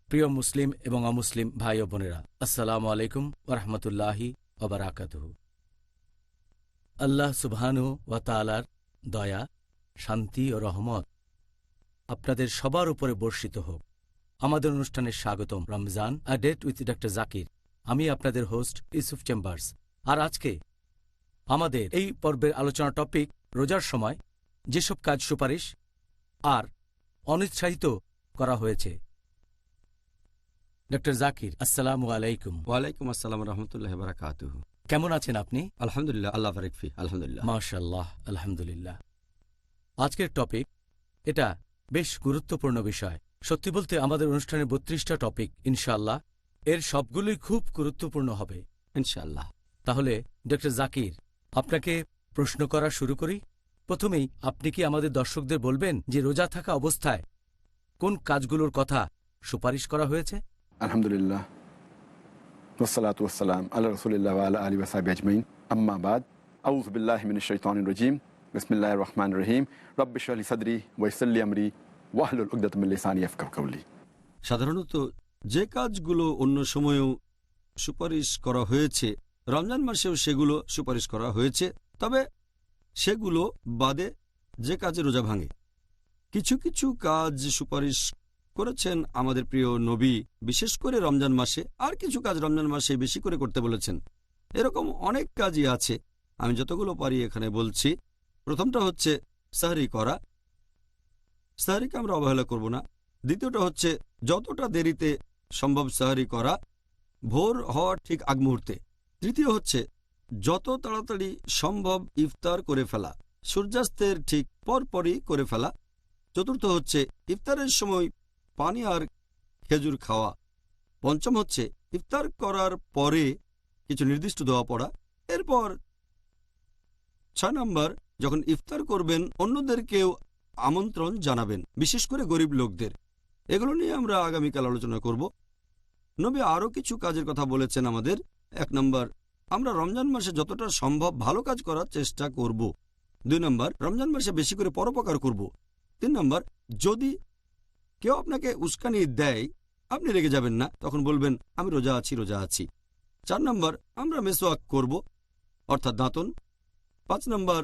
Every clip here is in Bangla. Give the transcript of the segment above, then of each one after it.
প্রিয় মুসলিম এবং অমুসলিম ভাই ও বোনেরা, আসসালামু আলাইকুম ওয়া রাহমাতুল্লাহি ওয়া বারাকাতুহু। আল্লাহ সুবহানাহু ওয়া তাআলার দয়া, শান্তি ও রহমত আপনাদের সবার উপরে বর্ষিত হোক। আমাদের অনুষ্ঠানে স্বাগতম। Ramzan a date with doctor Zakir. আমি আপনাদের হোস্ট ইউসুফ চেম্বার্স। আর আজকে আমাদের এই পর্বের আলোচনা টপিক রোজার সময় যেসব কাজ সুপারিশ আর অনুৎসাহিত করা হয়েছে। ডক্টর জাকির, আসসালামু আলাইকুম। ওয়ালাইকুম আসসালাম রহমতুল্লাহ বারাকাতুহু। কেমন আছেন আপনি? আলহামদুলিল্লাহ, আল্লাহ বারিক ফি। আলহামদুলিল্লাহ, মাশাআল্লাহ, আলহামদুলিল্লাহ। আজকের টপিক এটা বেশ গুরুত্বপূর্ণ বিষয়। সত্যি বলতে আমাদের অনুষ্ঠানে ৩২টা টপিক, ইনশাআল্লাহ এর সবগুলোই খুব গুরুত্বপূর্ণ হবে ইনশাআল্লাহ। তাহলে ডক্টর জাকির, আপনাকে প্রশ্ন করা শুরু করি। প্রথমেই আপনি কি আমাদের দর্শকদের বলবেন যে রোজা থাকা অবস্থায় কোন কাজগুলোর কথা সুপারিশ করা হয়েছে? আলহামদুলিল্লাহ, ওয়াসসালাতু ওয়াসসালাম আলা রাসূলিল্লাহ ওয়া আলা আলিহি ওয়া সাহবিহি আজমাইন, আম্মা বাদ। আউযু বিল্লাহি মিনাশ শাইতানির রাজীম। বিসমিল্লাহির রহমানির রহিম। রব্বি ইশরাহ লি সাদরি ওয়া ইয়াসসির লি আমরি ওয়াহলুল উকদাতাম মিন লিসানি ইয়াফকাহু কাওলি। সাধারণত যে কাজগুলো অন্য সময়েও সুপারিশ করা হয়েছে, রমজান মাসেও সেগুলো সুপারিশ করা হয়েছে। তবে সেগুলো বাদে যে কাজে রোজা ভাঙে, কিছু কিছু কাজ সুপারিশ করেছেন আমাদের প্রিয় নবী, বিশেষ করে রমজান মাসে। আর কিছু কাজ রমজান মাসে বেশি করে করতে বলেছেন। এরকম অনেক কাজই আছে, আমি যতগুলো পারি এখানে বলছি। প্রথমটা হচ্ছে সাহরি করা। সাহরিকে আমরা অবহেলা করব না। দ্বিতীয়টা হচ্ছে যতটা দেরিতে সম্ভব সাহরি করা, ভোর হওয়ার ঠিক আগ মুহূর্তে। তৃতীয় হচ্ছে যত তাড়াতাড়ি সম্ভব ইফতার করে ফেলা, সূর্যাস্তের ঠিক পরপরই করে ফেলা। চতুর্থ হচ্ছে ইফতারের সময় পানি আর খেজুর খাওয়া। পঞ্চম হচ্ছে ইফতার করার পরে কিছু নির্দিষ্ট দোয়া পড়া। এরপর ৬ নম্বর, যখন ইফতার করবেন অন্যদেরকেও আমন্ত্রণ জানাবেন, বিশেষ করে গরিব লোকদের। এগুলো নিয়ে আমরা আগামীকাল আলোচনা করব। নবী আরও কিছু কাজের কথা বলেছেন আমাদের। ১ নম্বর, আমরা রমজান মাসে যতটা সম্ভব ভালো কাজ করার চেষ্টা করব। ২ নম্বর, রমজান মাসে বেশি করে পরোপকার করব। ৩ নম্বর, যদি কেউ আপনাকে উস্কানি দেয় আপনি রেগে যাবেন না, তখন বলবেন আমি রোজা আছি, রোজা আছি। ৪ নম্বর, আমরা মেসওয়াক করব, অর্থাৎ দাঁতন। ৫ নম্বর,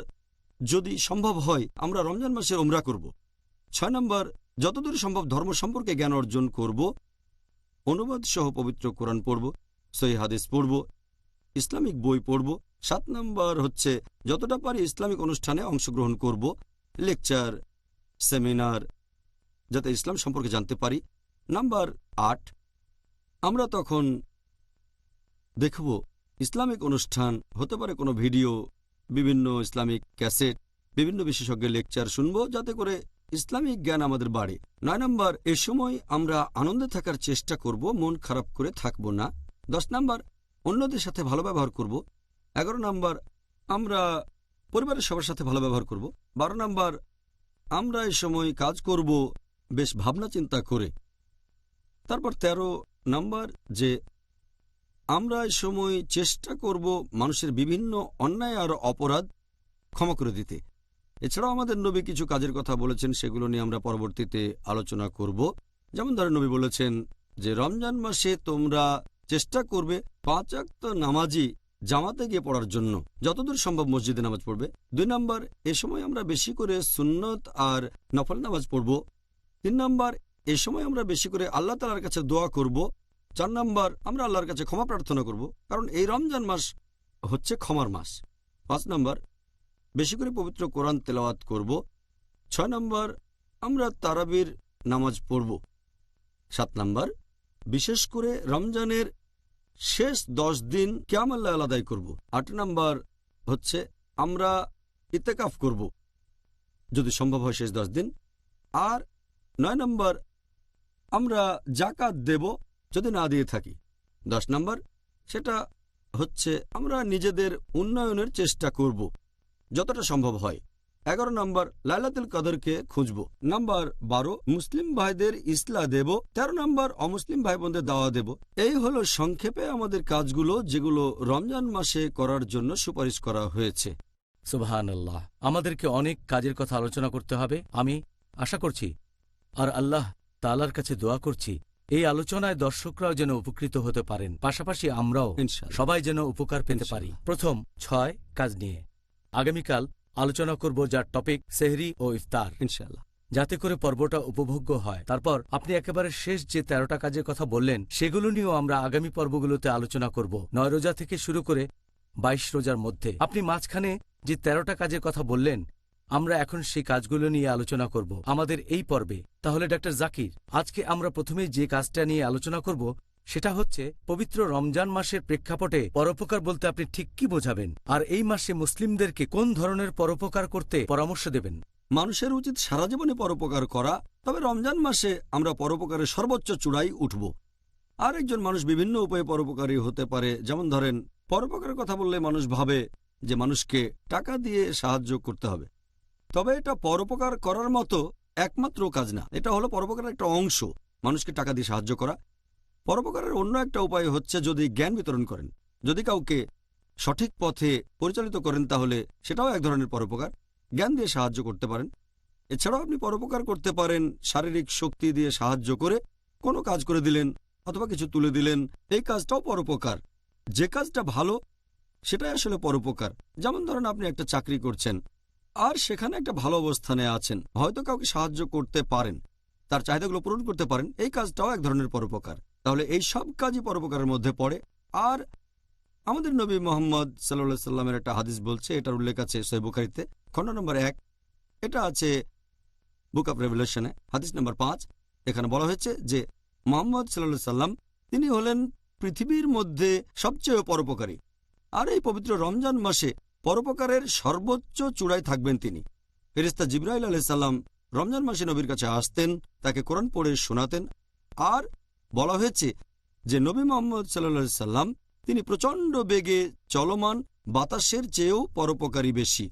যদি সম্ভব হয় আমরা রমজান মাসে উমরা করব। ৬ নম্বর, যতদূর সম্ভব ধর্ম সম্পর্কে জ্ঞান অর্জন করব, অনুবাদ সহ পবিত্র কোরআন পড়ব, সহিহ হাদিস পড়ব, ইসলামিক বই পড়ব। ৭ নম্বর হচ্ছে যতটা পারি ইসলামিক অনুষ্ঠানে অংশগ্রহণ করব, লেকচার, সেমিনার, যাতে ইসলাম সম্পর্কে জানতে পারি। নাম্বার ৮, আমরা তখন দেখব ইসলামিক অনুষ্ঠান, হতে পারে কোনো ভিডিও, বিভিন্ন ইসলামিক ক্যাসেট, বিভিন্ন বিশেষজ্ঞের লেকচার শুনব, যাতে করে ইসলামিক জ্ঞান আমাদের বাড়ে। ৯ নম্বর, এ সময় আমরা আনন্দে থাকার চেষ্টা করব, মন খারাপ করে থাকব না। ১০ নম্বর, অন্যদের সাথে ভালো ব্যবহার করব। ১১ নম্বর, আমরা পরিবারের সবার সাথে ভালো ব্যবহার করব। ১২ নম্বর, আমরা এই সময় কাজ করব বেশ ভাবনা চিন্তা করে। তারপর ১৩ নম্বর, যে আমরা এই সময় চেষ্টা করব মানুষের বিভিন্ন অন্যায় আর অপরাধ ক্ষমা করে দিতে। এছাড়াও আমাদের নবী কিছু কাজের কথা বলেছেন, সেগুলো নিয়ে আমরা পরবর্তীতে আলোচনা করব। যেমন ধরেন নবী বলেছেন যে রমজান মাসে তোমরা চেষ্টা করবে ৫ ওয়াক্ত নামাজি জামাতে গিয়ে পড়ার জন্য, যতদূর সম্ভব মসজিদে নামাজ পড়বে। ২ নম্বর, এ সময় আমরা বেশি করে সুন্নত আর নফল নামাজ পড়ব। ৩ নম্বর, এ সময় আমরা বেশি করে আল্লাহ তাআলার কাছে দোয়া করব। ৪ নম্বর, আমরা আল্লাহর কাছে ক্ষমা প্রার্থনা করব, কারণ এই রমজান মাস হচ্ছে ক্ষমার মাস। ৫ নম্বর, বেশি করে পবিত্র কোরআন তেলাওয়াত করব। ৬ নম্বর, আমরা তারাবির নামাজ পড়ব। ৭ নম্বর, বিশেষ করে রমজানের শেষ ১০ দিন কিয়ামুল লাইল আদায় করব। ৮ নম্বর হচ্ছে আমরা ইতিকাফ করব, যদি সম্ভব হয় শেষ ১০ দিন। আর ৯ নম্বর, আমরা যাকাত দেব যদি না দিয়ে থাকি। ১০ নম্বর, সেটা হচ্ছে আমরা নিজেদের উন্নয়নের চেষ্টা করব যতটা সম্ভব হয়। ১১ নম্বর, লাইলাতুল কদরকে খুঁজব। নাম্বার ১২, মুসলিম ভাইদের ইসলাহ দেব। ১৩ নম্বর, অমুসলিম ভাই বোনদের দাওয়া দেব। এই হলো সংক্ষেপে আমাদের কাজগুলো, যেগুলো রমজান মাসে করার জন্য সুপারিশ করা হয়েছে। সুবহানাল্লাহ, আমাদেরকে অনেক কাজের কথা আলোচনা করতে হবে। আমি আশা করছি আর আল্লাহ তাআলার কাছে দোয়া করছি এই আলোচনায় দর্শকরাও যেন উপকৃত হতে পারেন, পাশাপাশি আমরাও ইনশাআল্লাহ। সবাই যেন উপকার পেতে পারি। প্রথম 6 কাজ নিয়ে আগামীকাল আলোচনা করব, যার টপিক সেহরি ও ইফতার, ইনশাআল্লাহ। যাতে করে পর্বটা উপভোগ্য হয়। তারপর আপনি একেবারে শেষ যে 13টা কাজের কথা বললেন, সেগুলো নিয়েও আমরা আগামী পর্বগুলোতে আলোচনা করব। 9 রোজা থেকে শুরু করে 22 রোজার মধ্যে আপনি মাঝখানে যে 13টা কাজের কথা বললেন, আমরা এখন সেই কাজগুলো নিয়ে আলোচনা করব আমাদের এই পর্বে। তাহলে ডাক্তার জাকির, আজকে আমরা প্রথমেই যে কাজটা নিয়ে আলোচনা করব সেটা হচ্ছে পবিত্র রমজান মাসের প্রেক্ষাপটে পরোপকার বলতে আপনি ঠিক কি বোঝাবেন, আর এই মাসে মুসলিমদেরকে কোন ধরনের পরোপকার করতে পরামর্শ দেবেন? মানুষের উচিত সারা জীবনে পরোপকার করা, তবে রমজান মাসে আমরা পরোপকারের সর্বোচ্চ চূড়ায় উঠব। আর একজন মানুষ বিভিন্ন উপায়ে পরোপকারী হতে পারে। যেমন ধরেন, পরোপকারের কথা বললে মানুষ ভাবে যে মানুষকে টাকা দিয়ে সাহায্য করতে হবে, তবে এটা পরোপকার করার মতো একমাত্র কাজ না। এটা হলো পরোপকারের একটা অংশ, মানুষকে টাকা দিয়ে সাহায্য করা। পরোপকারের অন্য একটা উপায় হচ্ছে যদি জ্ঞান বিতরণ করেন, যদি কাউকে সঠিক পথে পরিচালিত করেন, তাহলে সেটাও এক ধরনের পরোপকার। জ্ঞান দিয়ে সাহায্য করতে পারেন। এছাড়াও আপনি পরোপকার করতে পারেন শারীরিক শক্তি দিয়ে সাহায্য করে, কোনো কাজ করে দিলেন অথবা কিছু তুলে দিলেন, এই কাজটাও পরোপকার। যে কাজটা ভালো সেটাই আসলে পরোপকার। যেমন ধরেন, আপনি একটা চাকরি করছেন আর সেখানে একটা ভালো অবস্থানে আছেন, হয়তো কাউকে সাহায্য করতে পারেন, তার চাহিদাগুলো পূরণ করতে পারেন, এই কাজটাও এক ধরনের পরোপকার। তাহলে এই সব কাজই পরোপকারের মধ্যে পড়ে। আর আমাদের নবী মোহাম্মদ সাল্লাল্লাহু আলাইহি সাল্লামের একটা হাদিস বলছে, এটার উল্লেখ আছে সহিহ বুখারীতে, খণ্ড নম্বর 1, এটা আছে বুক অব রেভেলেশনে, হাদিস নম্বর 5। এখানে বলা হয়েছে যে মোহাম্মদ সাল্লাল্লাহু আলাইহি সাল্লাম তিনি হলেন পৃথিবীর মধ্যে সবচেয়ে পরোপকারী। আর এই পবিত্র রমজান মাসে পরোপকারের সর্বোচ্চ চূড়ায় থাকবেন তিনি। ফেরেশতা জিবরাইল আলাইহিস সালাম রমজান মাসে নবীর কাছে আসতেন, তাকে কোরআন পড়ে শোনাতেন। আর বলা হয়েছে যে নবী মোহাম্মদ সাল্লাল্লাহু আলাইহি সাল্লাম তিনি প্রচণ্ড বেগে চলমান বাতাসের চেয়েও পরোপকারী বেশি,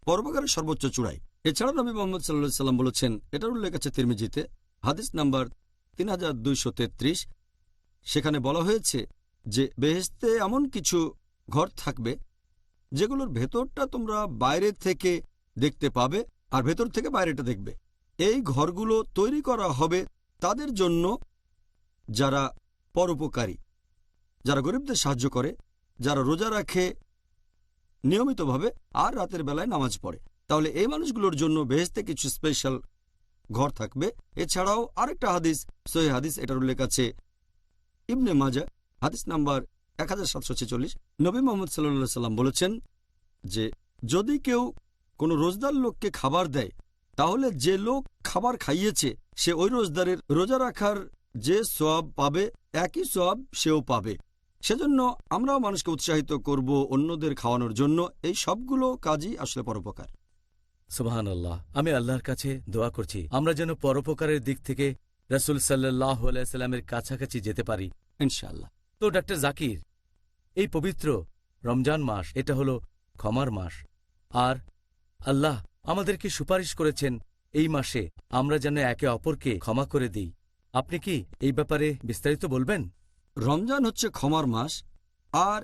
পরোপকারের সর্বোচ্চ চূড়ায়। এছাড়া নবী মোহাম্মদ সাল্লাল্লাহু আলাইহি সাল্লাম বলেছেন, এটার উল্লেখ আছে তিরমিজিতে, হাদিস নাম্বার 3233, সেখানে বলা হয়েছে যে বেহেশতে এমন কিছু ঘর থাকবে যেগুলোর ভেতরটা তোমরা বাইরে থেকে দেখতে পাবে আর ভেতর থেকে বাইরেটা দেখবে। এই ঘরগুলো তৈরি করা হবে তাদের জন্য যারা পরোপকারী, যারা গরিবদের সাহায্য করে, যারা রোজা রাখে নিয়মিতভাবে আর রাতের বেলায় নামাজ পড়ে। তাহলে এই মানুষগুলোর জন্য বেহেশতে কিছু স্পেশাল ঘর থাকবে। এছাড়াও আরেকটা হাদিস, সহিহ হাদিস, এটার উল্লেখ আছে ইবনে মাজাহ, হাদিস নাম্বার 1746। নবী মোহাম্মদ সাল্লাল্লাহু আলাইহি সাল্লাম বলেছেন যে যদি কেউ কোনো রোজদার লোককে খাবার দেয়, তাহলে যে লোক খাবার খাইয়েছে সে ওই রোজদারের রোজা রাখার যে সওয়াব পাবে, একই সওয়াব সেও পাবে। সেজন্য আমরাও মানুষকে উৎসাহিত করব অন্যদের খাওয়ানোর জন্য। এই সবগুলো কাজই আসলে পরোপকার। সুবহানাল্লাহ। আমি আল্লাহর কাছে দোয়া করছি আমরা যেন পরোপকারের দিক থেকে রাসূল সাল্লাল্লাহু আলাইহি সাল্লামের কাছাকাছি যেতে পারি, ইনশাআল্লাহ। তো ডাক্তার জাকির, এই পবিত্র রমজান মাস এটা হলো ক্ষমার মাস, আর আল্লাহ আমাদেরকে সুপারিশ করেছেন এই মাসে আমরা যেন একে অপরকে ক্ষমা করে দিই। আপনি কি এই ব্যাপারে বিস্তারিত বলবেন? রমজান হচ্ছে ক্ষমার মাস, আর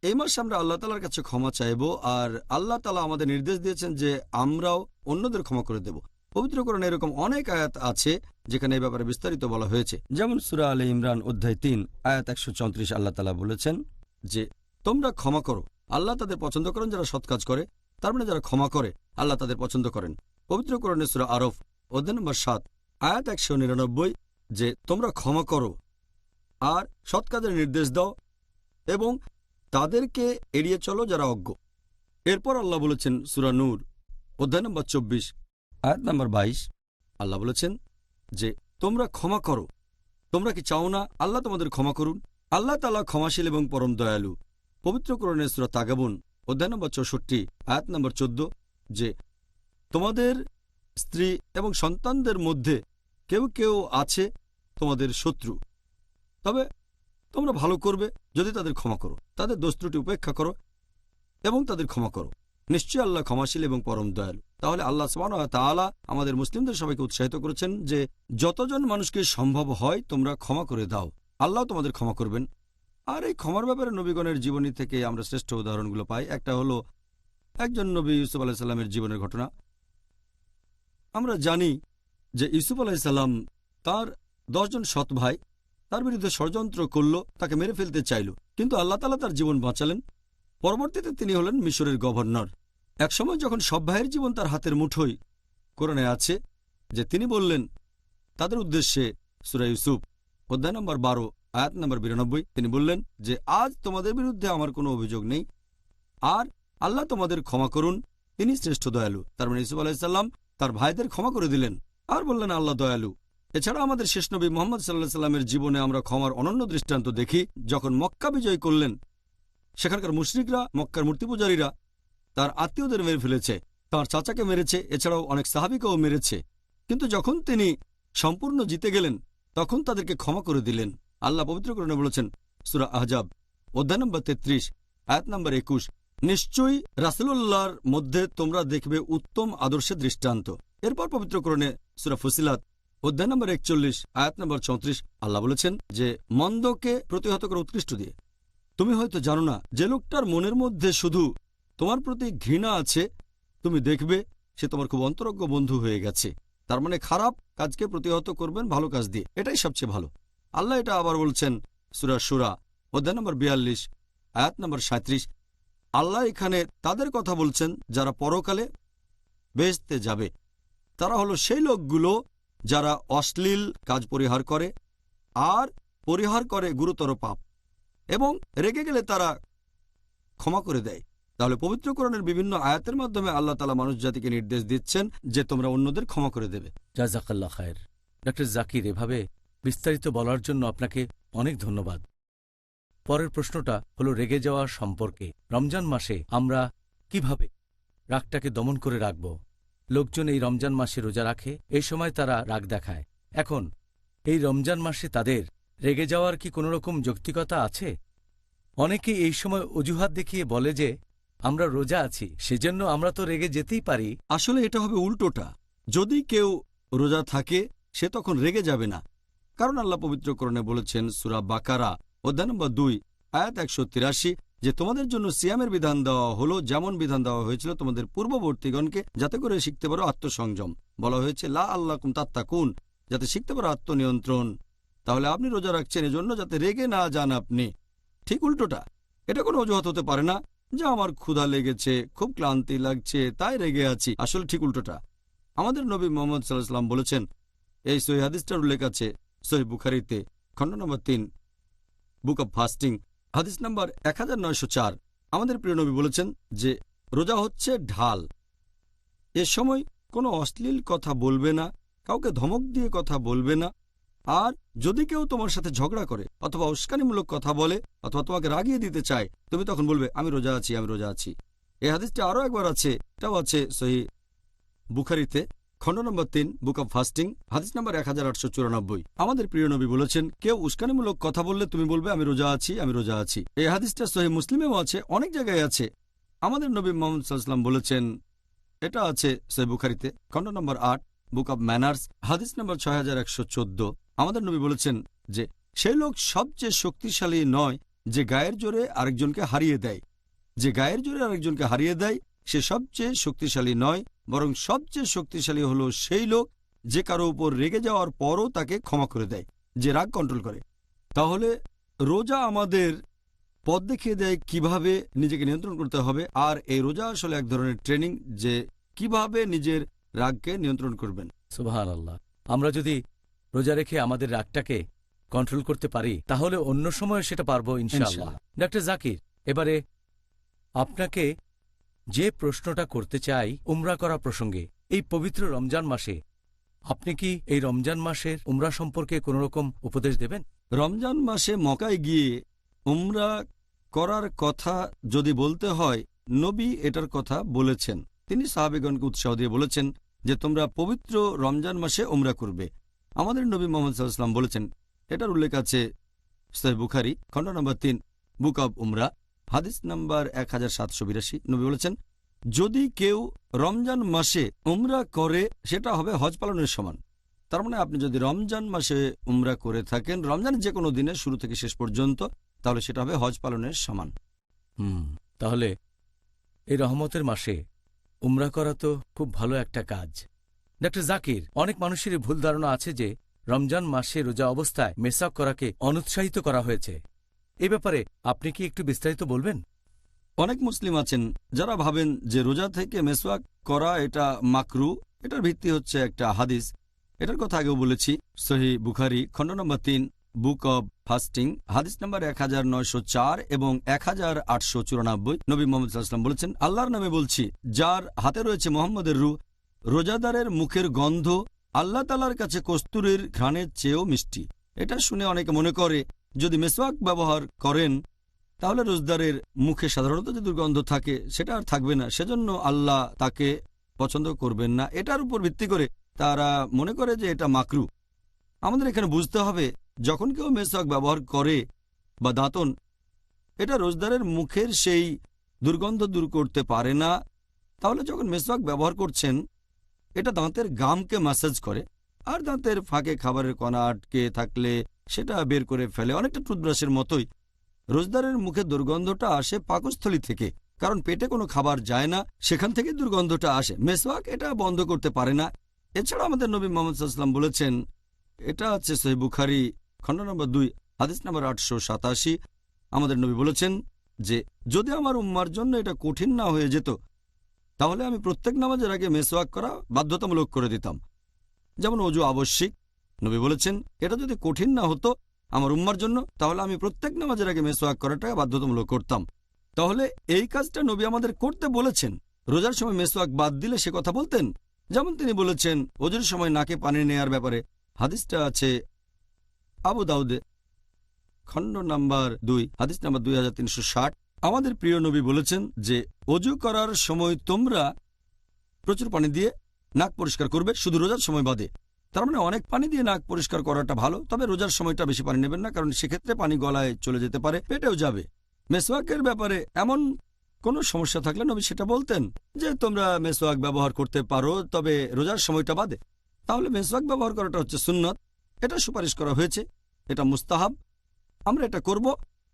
এই মাসে আমরা আল্লাহ তাআলার কাছে ক্ষমা চাইব। আর আল্লাহ তাআলা আমাদের নির্দেশ দিয়েছেন যে আমরাও অন্যদের ক্ষমা করে দেব। পবিত্র কোরআনে এরকম অনেক আয়াত আছে যেখানে এই ব্যাপারে বিস্তারিত বলা হয়েছে। যেমন সূরা আলে ইমরান অধ্যায় 3 আয়াত 134, আল্লাহ তাআলা বলেছেন যে তোমরা ক্ষমা করো, আল্লাহ তাদের পছন্দ করেন যারা সৎ কাজ করে। তার মানে যারা ক্ষমা করে আল্লাহ তাদের পছন্দ করেন। পবিত্র কোরআনে সূরা আরফ অধ্যায় নম্বর 7 আয়াত 199 যে তোমরা ক্ষমা করো আর সৎ কাজের নির্দেশ দাও এবং তাদেরকে এড়িয়ে চলো যারা অজ্ঞ। এরপর আল্লাহ বলেছেন সূরা নূর অধ্যায় নম্বর 24 আয়াত নম্বর 22, আল্লাহ বলেছেন যে তোমরা ক্ষমা করো। তোমরা কি চাও না আল্লাহ তোমাদের ক্ষমা করুন? আল্লাহ তাআলা ক্ষমাশীল এবং পরম দয়ালু। পবিত্র কোরআনে সূরা তাগাবুন অধ্যায় নম্বর 64 আয়াত নম্বর 14 যে তোমাদের স্ত্রী এবং সন্তানদের মধ্যে কেউ কেউ আছে তোমাদের শত্রু, তবে তোমরা ভালো করবে যদি তাদের ক্ষমা করো, তাদের দোষ ত্রুটি উপেক্ষা করো এবং তাদের ক্ষমা করো। নিশ্চয়ই আল্লাহ ক্ষমাশীল এবং পরম দয়ালু। তাহলে আল্লাহ সুবহানাহু ওয়া তাআলা আমাদের মুসলিমদের সবাইকে উৎসাহিত করেছেন যে যতজন মানুষকে সম্ভব হয় তোমরা ক্ষমা করে দাও, আল্লাহ তোমাদের ক্ষমা করবেন। আর এই ক্ষমার ব্যাপারে নবীগণের জীবনী থেকে আমরা শ্রেষ্ঠ উদাহরণগুলো পাই। একটা হলো একজন নবী ইউসুফ আলাইহিস সালামের জীবনের ঘটনা। আমরা জানি যে ইউসুফ আলাইহিস সালাম তার 10 জন সৎ ভাই তার বিরুদ্ধে ষড়যন্ত্র করল, তাকে মেরে ফেলতে চাইল, কিন্তু আল্লাহ তাআলা তার জীবন বাঁচালেন। পরবর্তীতে তিনি হলেন মিশরের গভর্নর। একসময় যখন সব ভাইয়ের জীবন তার হাতের মুঠোয়, কোরআনে আছে যে তিনি বললেন তাদের উদ্দেশ্যে, সূরা ইউসুফ অধ্যায় নম্বর 12 আয়াত নম্বর 92, তিনি বললেন যে আজ তোমাদের বিরুদ্ধে আমার কোনো অভিযোগ নেই, আর আল্লাহ তোমাদের ক্ষমা করুন, তিনি শ্রেষ্ঠ দয়ালু। তার মানে ইউসুফ আলাইহিস সালাম তার ভাইদের ক্ষমা করে দিলেন আর বললেন আল্লাহ দয়ালু। এছাড়া আমাদের শেষ নবী মুহাম্মদ সাল্লাল্লাহু আলাইহি সাল্লামের জীবনে আমরা ক্ষমার অনন্য দৃষ্টান্ত দেখি। যখন মক্কা বিজয় করলেন, সেখানকার মুশরিকরা, মক্কার মূর্তি পূজারীরা তার আত্মীয়দের মেরে ফেলেছে, তার চাচাকে মেরেছে, এছাড়াও অনেক সাহাবীকেও মেরেছে, কিন্তু যখন তিনি সম্পূর্ণ জিতে গেলেন তখন তাদেরকে ক্ষমা করে দিলেন। আল্লাহ পবিত্র কোরআনে বলেছেন, সূরা আহজাব অধ্যায় নম্বর 33 আয়াত নম্বর 21, নিশ্চয়ই রাসূলুল্লাহর মধ্যে তোমরা দেখবে উত্তম আদর্শের দৃষ্টান্ত। এরপর পবিত্র কোরআনে সূরা ফুসিলাত অধ্যায় নম্বর 41 আয়াত নম্বর 34 আল্লাহ বলেছেন যে মন্দকে প্রতিহত করা উৎকৃষ্ট দিয়ে। তুমি হয়তো জানো না, যে লোকটার মনের মধ্যে শুধু তোমার প্রতি ঘৃণা আছে, তুমি দেখবে সে তোমার খুব অন্তরঙ্গ বন্ধু হয়ে গেছে। তার মানে খারাপ কাজকে প্রতিহত করবেন ভালো কাজ দিয়ে, এটাই সবচেয়ে ভালো। আল্লাহ এটা আবার বলছেন সূরা শুরা অধ্যায় নম্বর 42 আয়াত নম্বর 37। আল্লাহ এখানে তাদের কথা বলছেন যারা পরকালে বেহেশতে যাবে। তারা হলো সেই লোকগুলো যারা অশ্লীল কাজ পরিহার করে আর পরিহার করে গুরুতর পাপ, এবং রেগে গেলে তারা ক্ষমা করে দেয়। তাহলে পবিত্র কোরআনের বিভিন্ন আয়াতের মাধ্যমে আল্লাহ তাআলা মানুষ জাতিকে নির্দেশ দিচ্ছেন যে তোমরা অন্যদের ক্ষমা করে দেবে। জাযাকাল্লাহ খায়ের। ডক্টর জাকির, এভাবে বিস্তারিত বলার জন্য আপনাকে অনেক ধন্যবাদ। পরের প্রশ্নটা হলো রেগে যাওয়া সম্পর্কে। রমজান মাসে আমরা কিভাবে রাগটাকে দমন করে রাখব? লোকজন এই রমজান মাসে রোজা রাখে, এই সময় তারা রাগ দেখায়। এখন এই রমজান মাসে তাদের রেগে যাওয়ার কি কোনো রকম যৌক্তিকতা আছে? অনেকে এই সময় অজুহাত দেখিয়ে বলে যে আমরা রোজা আছি, সেজন্য আমরা তো রেগে যেতেই পারি। আসলে এটা হবে উল্টোটা। যদি কেউ রোজা থাকে সে তখন রেগে যাবে না, কারণ আল্লাহ পবিত্র কোরআনে বলেছেন সূরা বাকারা অধ্যায় নম্বর 2 আয়াত 183 যে তোমাদের জন্য সিয়ামের বিধান দেওয়া হলো যেমন বিধান দেওয়া হয়েছিল তোমাদের পূর্ববর্তীগণকে, যাতে করে শিখতে পারো আত্মসংযম। বলা হয়েছে লা আল্লাকুম তাত্তাকুন, যাতে শিখতে পারো আত্মনিয়ন্ত্রণ। তাহলে আপনি রোজা রাখছেন এজন্য যাতে রেগে না যান আপনি। ঠিক উল্টোটা, এটা কোনো অজুহাত হতে পারে না যে আমার ক্ষুধা লেগেছে, খুব ক্লান্তি লাগছে, তাই রেগে আছি। আসলে ঠিক উল্টোটা। আমাদের নবী মুহাম্মদ সাল্লাল্লাহু আলাইহি ওয়াসাল্লাম বলেছেন, এই সহিহ হাদিসটার উল্লেখ আছে সহিহ বুখারীতে খণ্ড নম্বর 3 বুক অব ফাস্টিং হাদিস নম্বর 1904। আমাদের প্রিয় নবী বলেছেন যে রোজা হচ্ছে ঢাল। এ সময় কোনো অশ্লীল কথা বলবে না, কাউকে ধমক দিয়ে কথা বলবে না, আর যদি কেউ তোমার সাথে ঝগড়া করে অথবা উস্কানিমূলক কথা বলে অথবা তোমাকে রাগিয়ে দিতে চায়, তুমি তখন বলবে আমি রোজা আছি, আমি রোজা আছি। এই হাদিসটা আরও একবার আছে, এটাও আছে সহিহ বুখারীতে খণ্ড নম্বর 3 বুক অব ফাস্টিং হাদিস নম্বর 1894। আমাদের প্রিয় নবী বলেছেন কেউ উস্কানিমূলক কথা বললে তুমি বলবে আমি রোজা আছি, আমি রোজা আছি। এই হাদিসটা সহিহ মুসলিমেও আছে, অনেক জায়গায় আছে। আমাদের নবী মুহাম্মদ সাল্লাল্লাহু আলাইহি ওয়াসাল্লাম বলেছেন, এটা আছে সহিহ বুখারীতে খণ্ড নম্বর 8 বুক অব ম্যানার্স হাদিস নম্বর 6114। আমাদের নবী বলেছেন যে সেই লোক সবচেয়ে শক্তিশালী নয় যে গায়ের জোরে আরেকজনকে হারিয়ে দেয়। যে গায়ের জোরে আরেকজনকে হারিয়ে দেয় সে সবচেয়ে শক্তিশালী নয়, বরং সবচেয়ে শক্তিশালী হলো সেই লোক যে কারো উপর রেগে যাওয়ার পরও তাকে ক্ষমা করে দেয়, যে রাগ কন্ট্রোল করে। তাহলে রোজা আমাদের পথ দেখিয়ে দেয় কিভাবে নিজেকে নিয়ন্ত্রণ করতে হবে, আর এই রোজা আসলে এক ধরনের ট্রেনিং যে কিভাবে নিজের রাগকে নিয়ন্ত্রণ করবেন। সুবহানাল্লাহ। আমরা যদি রোজা রেখে আমাদের রাগটাকে কন্ট্রোল করতে পারি তাহলে অন্য সময় সেটা পারবো ইনশাআল্লাহ। ডক্টর জাকির, এবারে আপনাকে যে প্রশ্নটা করতে চাই উমরা করা প্রসঙ্গে। এই পবিত্র রমজান মাসে আপনি কি এই রমজান মাসের উমরা সম্পর্কে কোনো রকম উপদেশ দেবেন? রমজান মাসে মক্কায় গিয়ে উমরা করার কথা যদি বলতে হয়, নবী এটার কথা বলেছেন। তিনি সাহাবীগণকে উৎসাহ দিয়ে বলেছেন যে তোমরা পবিত্র রমজান মাসে উমরা করবে। আমাদের নবী মুহাম্মদ সাল্লাল্লাহু আলাইহি ওয়াসাল্লাম বলেছেন, এটার উল্লেখ আছে সহিহ বুখারী খণ্ড নম্বর 3 বুক অব উমরা হাদিস নম্বর 1782। নবী বলেছেন, যদি কেউ রমজান মাসে উমরা করে সেটা হবে হজ পালনের সমান। তার মানে আপনি যদি রমজান মাসে উমরা করে থাকেন রমজানের যে কোনো দিনে শুরু থেকে শেষ পর্যন্ত, তাহলে সেটা হবে হজ পালনের সমান। তাহলে এই রহমতের মাসে উমরা করা তো খুব ভালো একটা কাজ। ডক্টর জাকির, অনেক মানুষেরই ভুল ধারণা আছে যে রমজান মাসে রোজা অবস্থায় মেসওয়াক করাকে অনুৎসাহিত করা হয়েছে। এ ব্যাপারে আপনি কি একটু বিস্তারিত বলবেন? অনেক মুসলিম আছেন যারা ভাবেন যে রোজা থেকে মেসওয়াক করা এটা মাকরু। এটার ভিত্তি হচ্ছে একটা হাদিস, এটার কথা আগেও বলেছি। সহিহ বুখারী খণ্ড নম্বর 3 বুক অব ফাস্টিং হাদিস নম্বর 1904 এবং 1894। নবী মুহাম্মদ সাল্লাল্লাহু আলাইহি ওয়াসাল্লাম বলেছেন, আল্লাহর নামে বলছি, যার হাতে রয়েছে মুহাম্মদের রূহ, রোজাদারের মুখের গন্ধ আল্লাহ তাআলার কাছে কস্তুরীর ঘ্রাণের চেয়েও মিষ্টি। এটা শুনে অনেকে মনে করে যদি মেসওয়াক ব্যবহার করেন তাহলে রোজদারের মুখে সাধারণত যে দুর্গন্ধ থাকে সেটা আর থাকবে না, সেজন্য আল্লাহ তাকে পছন্দ করবেন না। এটার উপর ভিত্তি করে তারা মনে করে যে এটা মাকরু। আমাদের এখানে বুঝতে হবে, যখন কেউ মেসওয়াক ব্যবহার করে বা দাঁতন, এটা রোজদারের মুখের সেই দুর্গন্ধ দূর করতে পারে না। তাহলে যখন মেসওয়াক ব্যবহার করছেন, এটা দাঁতের গামকে ম্যাসাজ করে, আর দাঁতের ফাঁকে খাবারের কণা আটকে থাকলে সেটা বের করে ফেলে। অনেকটা টুথব্রাশের মতোই রোজদারের মুখে দুর্গন্ধটা আসে পাকস্থলী থেকে, কারণ পেটে কোনো খাবার যায় না, সেখান থেকে দুর্গন্ধটা আসে। মেসওয়াক এটা বন্ধ করতে পারে না। এছাড়া আমাদের নবী মুহাম্মদ সাল্লাল্লাহু আলাইহি ওয়াসাল্লাম বলেছেন, এটা আছে সহিহ বুখারী খণ্ড নম্বর 2 হাদিস নম্বর 887। আমাদের নবী বলেছেন যে যদি আমার উম্মার জন্য এটা কঠিন না হয়ে যেত তাহলে আমি প্রত্যেক নামাজের আগে মেসওয়াক করা বাধ্যতামূলক করে দিতাম। যেমন ওযু আবশ্যিক, নবী বলেছেন এটা যদি কঠিন না হতো আমার উম্মার জন্য তাহলে আমি প্রত্যেক নামাজের আগে মেসওয়াক করাটা বাধ্যতামূলক করতাম। তাহলে এই কাজটা নবী আমাদের করতে বলেছেন। রোজার সময় মেসওয়াক বাদ দিলে সে কথা বলতেন, যেমন তিনি বলেছেন ওজুর সময় নাকে পানি নেয়ার ব্যাপারে। হাদিসটা আছে আবু দাউদে খণ্ড নাম্বার 2 হাদিস নাম্বার 2360। আমাদের প্রিয় নবী বলেছেন যে ওজু করার সময় তোমরা প্রচুর পানি দিয়ে নাক পরিষ্কার করবে, শুধু রোজার সময় বাদে। তার মানে অনেক পানি দিয়ে নাক পরিষ্কার করাটা ভালো, তবে রোজার সময়টা বেশি পানি নেবেন না, কারণ সেক্ষেত্রে পানি গলায় চলে যেতে পারে, পেটেও যাবে। মেসওয়াকের ব্যাপারে এমন কোনো সমস্যা থাকলে নবী সেটা বলতেন যে তোমরা মেসওয়াক ব্যবহার করতে পারো, তবে রোজার সময়টা বাদে। তাহলে মেসওয়াক ব্যবহার করাটা হচ্ছে সুন্নত, এটা সুপারিশ করা হয়েছে, এটা মুস্তাহাব, আমরা এটা করব,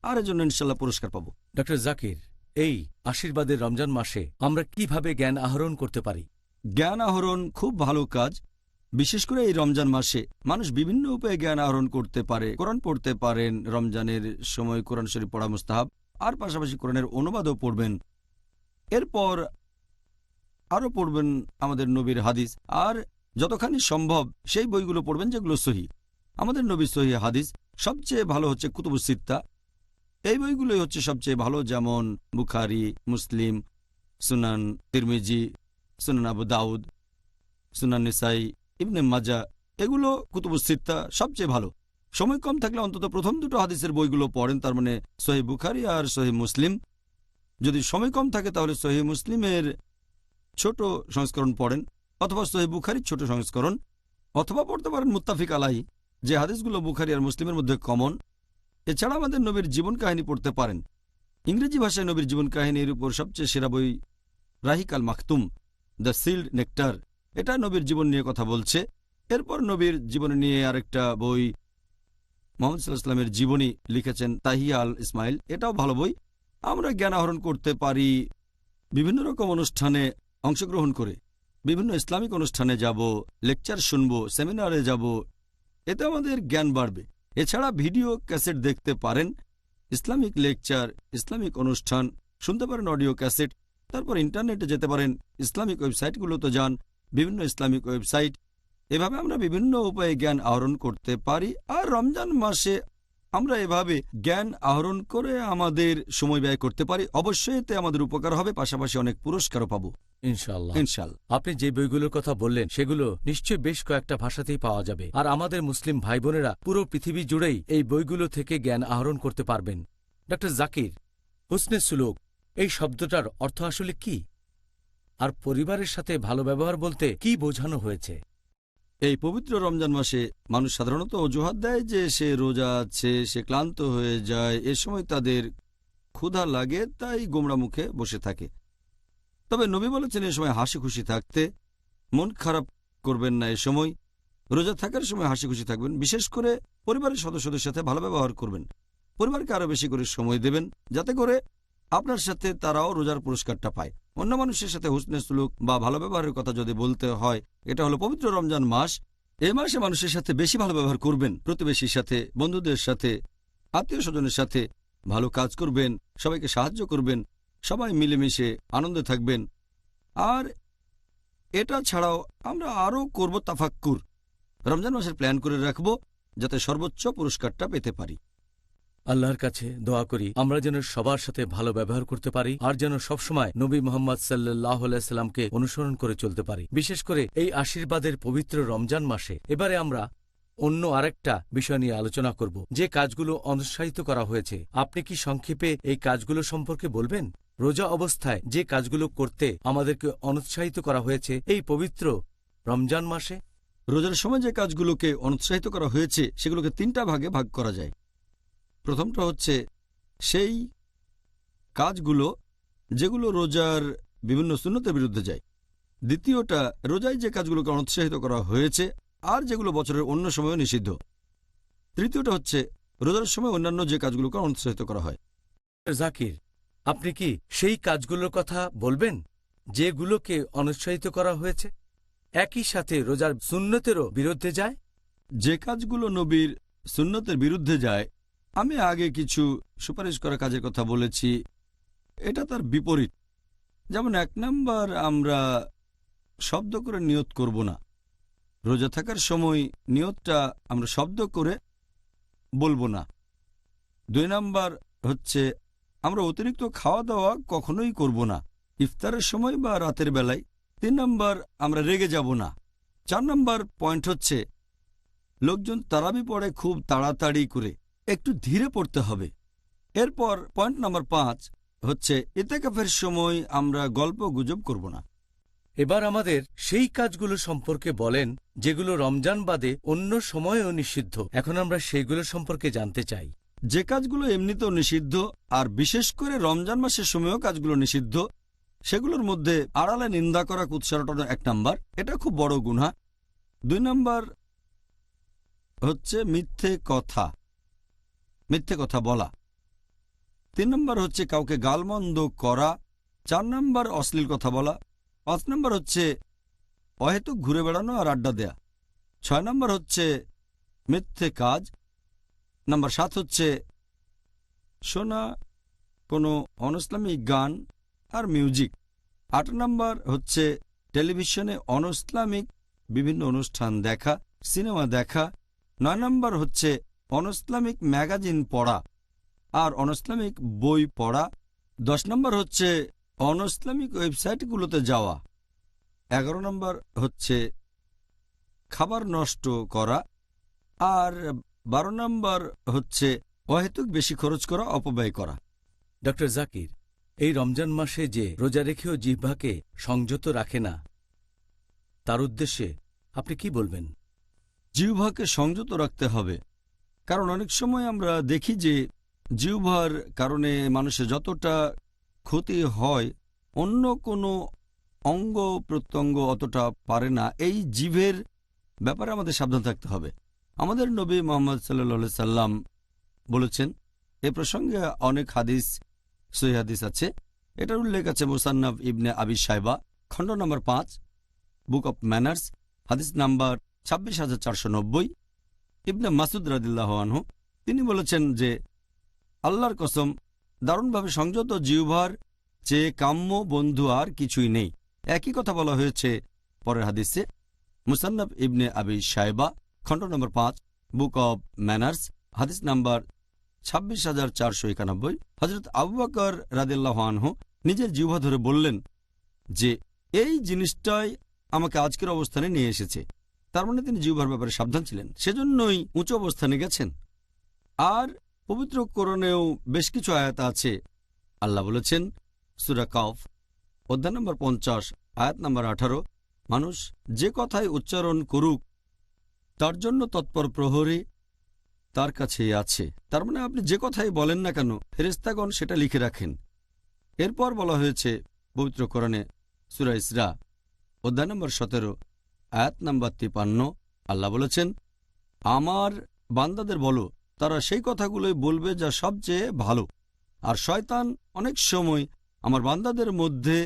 আর এর জন্য ইনশাআল্লাহ পুরস্কার পাবো। ডক্টর জাকির, এই আশীর্বাদের রমজান মাসে আমরা কিভাবে জ্ঞান আহরণ করতে পারি? জ্ঞান আহরণ খুব ভালো কাজ। বিশেষ করে এই রমজান মাসে মানুষ বিভিন্ন উপায়ে জ্ঞান আহরণ করতে পারে। কোরআন পড়তে পারেন, রমজানের সময় কোরআন শরীফ পড়া মুস্তাহাব, আর পাশাপাশি কোরআনের অনুবাদও পড়বেন। এরপর আরও পড়বেন আমাদের নবীর হাদিস, আর যতখানি সম্ভব সেই বইগুলো পড়বেন যেগুলো সহিহ। আমাদের নবীর সহিহ হাদিস সবচেয়ে ভালো হচ্ছে কুতুবুস সিত্তা, এই বইগুলোই হচ্ছে সবচেয়ে ভালো, যেমন বুখারী, মুসলিম, সুনান তিরমিজি, সুনান আবু দাউদ, সুনান নিসাই, ইবনে মাজাহ, এগুলো কুতুবুস সিত্তা সবচেয়ে ভালো। সময় কম থাকলে অন্তত প্রথম দুটো হাদিসের বইগুলো পড়েন, তার মানে সহিহ বুখারী আর সহিহ মুসলিম। যদি সময় কম থাকে তাহলে সহিহ মুসলিমের ছোট সংস্করণ পড়েন, অথবা সহিহ বুখারীর ছোট সংস্করণ, অথবা পড়তে পারেন মুত্তাফিক আলাইহি, যে হাদিসগুলো বুখারী আর মুসলিমের মধ্যে কমন। এছাড়া আমাদের নবীর জীবন কাহিনী পড়তে পারেন। ইংরেজি ভাষায় নবীর জীবন কাহিনীর উপর সবচেয়ে সেরা বই রাহিক আল মাকতুম, দ্য সিল্ড নেকটার, এটা নবীর জীবন নিয়ে কথা বলছে। এরপর নবীর জীবন নিয়ে আরেকটা বই মুহাম্মদ সাল্লাল্লাহু আলাইহি ওয়াসাল্লামের জীবনী লিখেছেন তাহিয়া আল ইসমাইল, এটাও ভালো বই। আমরা জ্ঞান আহরণ করতে পারি বিভিন্ন রকম অনুষ্ঠানে অংশগ্রহণ করে। বিভিন্ন ইসলামিক অনুষ্ঠানে যাব, লেকচার শুনব, সেমিনারে যাব, এতে আমাদের জ্ঞান বাড়বে। এছাড়া ভিডিও ক্যাসেট দেখতে পারেন, ইসলামিক লেকচার, ইসলামিক অনুষ্ঠান শুনতে পারেন অডিও ক্যাসেট। তারপর ইন্টারনেটে যেতে পারেন, ইসলামিক ওয়েবসাইটগুলোতে যান, বিভিন্ন ইসলামিক ওয়েবসাইট। এভাবে আমরা বিভিন্ন উপায়ে জ্ঞান আহরণ করতে পারি। আর রমজান মাসে আমরা এভাবে জ্ঞান আহরণ করে আমাদের সময় ব্যয় করতে পারি। অবশ্যই এতে আমাদের উপকার হবে, পাশাপাশি অনেক পুরস্কারও পাবো ইনশাআল্লাহ। ইনশাআল্লাহ। আপনি যে বইগুলোর কথা বললেন সেগুলো নিশ্চয়ই বেশ কয়েকটা ভাষাতেই পাওয়া যাবে, আর আমাদের মুসলিম ভাই বোনেরা পুরো পৃথিবী জুড়েই এই বইগুলো থেকে জ্ঞান আহরণ করতে পারবেন। ডক্টর জাকির, হুসনে সুলুক এই শব্দটার অর্থ আসলে কি, আর পরিবারের সাথে ভালো ব্যবহার বলতে কি বোঝানো হয়েছে? এই পবিত্র রমজান মাসে মানুষ সাধারণত অজুহাত দেয় যে সে রোজা আছে, সে ক্লান্ত হয়ে যায়, এ সময় তাদের ক্ষুধা লাগে, তাই গোমড়া মুখে বসে থাকে। তবে নবী বলেছেন এ সময় হাসি খুশি থাকতে, মন খারাপ করবেন না। এ সময় রোজা থাকার সময় হাসি খুশি থাকবেন, বিশেষ করে পরিবারের সদস্যদের সাথে ভালো ব্যবহার করবেন, পরিবারকে আরও বেশি করে সময় দেবেন, যাতে করে আপনার সাথে তারাও রোজার পুরস্কারটা পায়। অন্য মানুষের সাথে হুসনে সুলুক বা ভালো ব্যবহারের কথা যদি বলতে হয়, এটা হলো পবিত্র রমজান মাস, এই মাসে মানুষের সাথে বেশি ভালো ব্যবহার করবেন, প্রতিবেশীর সাথে, বন্ধুদের সাথে, আত্মীয় স্বজনের সাথে ভালো কাজ করবেন, সবাইকে সাহায্য করবেন, সবাই মিলেমিশে আনন্দে থাকবেন। আর এটা ছাড়াও আমরা আরও করব তাফাক্কুর, রমজান মাসের প্ল্যান করে রাখব যাতে সর্বোচ্চ পুরস্কারটা পেতে পারি। আল্লাহর কাছে দোয়া করি আমরা যেন সবার সাথে ভালো ব্যবহার করতে পারি আর যেন সবসময় নবী মোহাম্মদ সাল্লাল্লাহু আলাইহি সাল্লামকে অনুসরণ করে চলতে পারি, বিশেষ করে এই আশীর্বাদের পবিত্র রমজান মাসে। এবারে আমরা অন্য আরেকটা বিষয় নিয়ে আলোচনা করব, যে কাজগুলো অনুৎসাহিত করা হয়েছে। আপনি কি সংক্ষেপে এই কাজগুলো সম্পর্কে বলবেন? রোজা অবস্থায় যে কাজগুলো করতে আমাদেরকে অনুৎসাহিত করা হয়েছে এই পবিত্র রমজান মাসে। রোজার সময় যে কাজগুলোকে অনুৎসাহিত করা হয়েছে সেগুলোকে 3টা ভাগে ভাগ করা যায়। প্রথমটা হচ্ছে সেই কাজগুলো যেগুলো রোজার বিভিন্ন সুন্নতের বিরুদ্ধে যায়। দ্বিতীয়টা রোজায় যে কাজগুলোকে অনুৎসাহিত করা হয়েছে আর যেগুলো বছরের অন্য সময়ও নিষিদ্ধ। তৃতীয়টা হচ্ছে রোজার সময় অন্যান্য যে কাজগুলোকে অনুৎসাহিত করা হয়। জাকির, আপনি কি সেই কাজগুলোর কথা বলবেন যেগুলোকে অনুৎসাহিত করা হয়েছে, একই সাথে রোজার সুন্নতেরও বিরুদ্ধে যায়? যে কাজগুলো নবীর সুন্নতের বিরুদ্ধে যায়, আমি আগে কিছু সুপারিশ করা কাজের কথা বলেছি, এটা তার বিপরীত। যেমন 1 নাম্বার, আমরা শব্দ করে নিয়ত করব না। রোজা থাকার সময় নিয়তটা আমরা শব্দ করে বলবো না। 2 নাম্বার হচ্ছে আমরা অতিরিক্ত খাওয়া দাওয়া কখনোই করব না, ইফতারের সময় বা রাতের বেলায়। 3 নাম্বার, আমরা রেগে যাব না। 4 নাম্বার পয়েন্ট হচ্ছে লোকজন তারাবি পড়ে খুব তাড়াতাড়ি করে, একটু ধীরে পড়তে হবে। এরপর পয়েন্ট নাম্বার 5 হচ্ছে ইতিকাফের সময় আমরা গল্প গুজব করব না। এবার আমাদের সেই কাজগুলো সম্পর্কে বলেন যেগুলো রমজান বাদে অন্য সময়েও নিষিদ্ধ। এখন আমরা সেইগুলো সম্পর্কে জানতে চাই। যে কাজগুলো এমনিতেও নিষিদ্ধ আর বিশেষ করে রমজান মাসের সময়ও কাজগুলো নিষিদ্ধ, সেগুলোর মধ্যে আড়ালে নিন্দা করা, কুৎসারটানো 1 নাম্বার, এটা খুব বড় গুনাহ। 2 নাম্বার হচ্ছে মিথ্যে কথা বলা। 3 নাম্বার হচ্ছে কাউকে গালমন্দ করা। 4 নাম্বার অশ্লীল কথা বলা। 5 নাম্বার হচ্ছে অহেতুক ঘুরে বেড়ানো আর আড্ডা দেয়া। 6 নাম্বার হচ্ছে মিথ্যে কাজ। নাম্বার 7 হচ্ছে শোনা কোনো অনইসলামিক গান আর মিউজিক। 8 নাম্বার হচ্ছে টেলিভিশনে অনইসলামিক বিভিন্ন অনুষ্ঠান দেখা, সিনেমা দেখা। 9 নাম্বার হচ্ছে অনইসলামিক ম্যাগাজিন পড়া আর অনইসলামিক বই পড়া। 10 নাম্বার হচ্ছে অনইসলামিক ওয়েবসাইটগুলোতে যাওয়া। 11 নাম্বার হচ্ছে খাবার নষ্ট করা। আর 12 নাম্বার হচ্ছে অহেতুক বেশি খরচ করা, অপব্যয় করা। ড জাকির, এই রমজান মাসে যে রোজা রেখেও জিহ্বাকে সংযত রাখে না, তার উদ্দেশ্যে আপনি কি বলবেন? জিহ্বাকে সংযত রাখতে হবে, কারণ অনেক সময় আমরা দেখি যে জিহ্বার কারণে মানুষের যতটা ক্ষতি হয় অন্য কোনো অঙ্গ প্রত্যঙ্গ অতটা পারে না। এই জিভের ব্যাপারে আমাদের সাবধান থাকতে হবে। আমাদের নবী মুহাম্মদ সাল্লাল্লাহু আলাইহি সাল্লাম বলেছেন, এ প্রসঙ্গে অনেক হাদিস, সহিহ হাদিস আছে। এটার উল্লেখ আছে মুসান্নাফ ইবনে আবি শাইবা, খণ্ড নম্বর 5, বুক অব ম্যানার্স, হাদিস নাম্বার 26,490। ইবনে মাসুদ রাদিয়াল্লাহু আনহু তিনি বলেছেন যে আল্লাহর কসম, দারুণভাবে সংযত জিহ্বার চেয়ে কাম্য বন্ধু আর কিছুই নেই। একই কথা বলা হয়েছে পরের হাদিসে, মুসান্নাফ ইবনে আবি শাইবা, খণ্ড নম্বর 5, বুক অব ম্যানার্স, হাদিস নাম্বার 26,491। হযরত আবু বকর রাদিয়াল্লাহু আনহু নিজের জিহ্বা ধরে বললেন যে এই জিনিসটাই আমাকে আজকের অবস্থানে নিয়ে এসেছে। তার মানে তিনি জিহ্বার ব্যাপারে সাবধান ছিলেন, সেজন্যই উঁচু অবস্থানে গেছেন। আর পবিত্র কোরআনেও বেশ কিছু আয়াত আছে। আল্লাহ বলেছেন সূরা কাফ, অধ্যায় নম্বর 50, আয়াত নম্বর 18, মানুষ যে কথাই উচ্চারণ করুক তার জন্য তৎপর প্রহরী তার কাছেই আছে। তার মানে আপনি যে কথাই বলেন না কেন, ফেরেশতাগণ সেটা লিখে রাখেন। এরপর বলা হয়েছে পবিত্র কোরআনে সূরা ইসরা, অধ্যায় নম্বর 17, আয়াত নম্বর 53, আল্লাহ বলেছেন, আমার বান্দাদের বলো তারা সেই কথাগুলোই বলবে যা সবচেয়ে ভালো, আর শয়তান অনেক সময় আমার বান্দাদের মধ্যে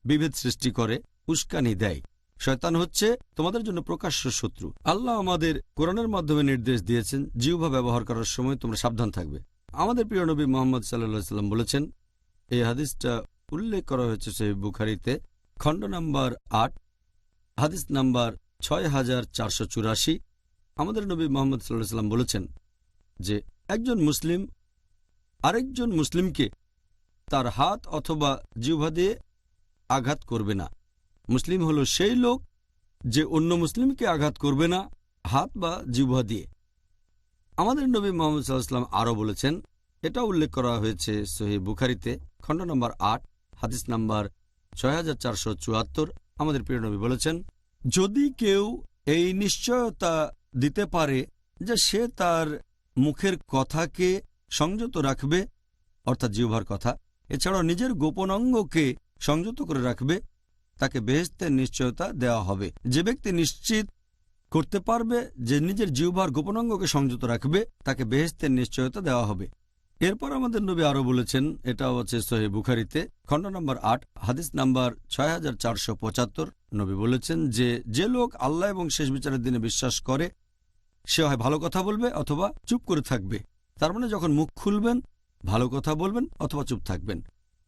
বিভেদ সৃষ্টি করে, উস্কানি দেয়। শয়তান হচ্ছে তোমাদের জন্য প্রকাশ্য শত্রু। আল্লাহ আমাদের কোরআনের মাধ্যমে নির্দেশ দিয়েছেন জিহ্বা ব্যবহার করার সময় তোমরা সাবধান থাকবে। আমাদের প্রিয় নবী মুহাম্মদ সাল্লাল্লাহু আলাইহি সাল্লাম বলেছেন, এই হাদিসটা উল্লেখ করা হয়েছে সহিহ বুখারীতে, খণ্ড নাম্বার 8, হাদিস নাম্বার 6484। আমাদের নবী মুহাম্মদ সাল্লাল্লাহু আলাইহি সাল্লাম বলেছেন যে একজন মুসলিম আরেকজন মুসলিমকে তার হাত অথবা জিহ্বা দিয়ে আঘাত করবে না। মুসলিম হলো সেই লোক যে অন্য মুসলিমকে আঘাত করবে না হাত বা জিহ্বা দিয়ে। আমাদের নবী মুহাম্মদ সাল্লাল্লাহু আলাইহি সাল্লাম আরও বলেছেন, এটা উল্লেখ করা হয়েছে সহিহ বুখারীতে, খণ্ড নম্বর 8, হাদিস নাম্বার 6474। আমাদের প্রিয় নবী বলেছেন, যদি কেউ এই নিশ্চয়তা দিতে পারে যে সে তার মুখের কথাকে সংযত রাখবে, অর্থাৎ জিহ্বার কথা, এছাড়াও নিজের গোপন অঙ্গকে সংযত করে রাখবে, তাকে বেহেশতের নিশ্চয়তা দেওয়া হবে। যে ব্যক্তি নিশ্চিত করতে পারবে যে নিজের জিহ্বার গোপন অঙ্গকে সংযত রাখবে, তাকে বেহেশতের নিশ্চয়তা দেওয়া হবে। এরপর আমাদের নবী আরও বলেছেন, এটা হচ্ছে সহিহ বুখারীতে, খণ্ড নম্বর 8, হাদিস নাম্বার 6475। নবী বলেছেন যে লোক আল্লাহ এবং শেষ বিচারের দিনে বিশ্বাস করে সে হয় ভালো কথা বলবে অথবা চুপ করে থাকবে। তার মানে যখন মুখ খুলবেন ভালো কথা বলবেন অথবা চুপ থাকবেন।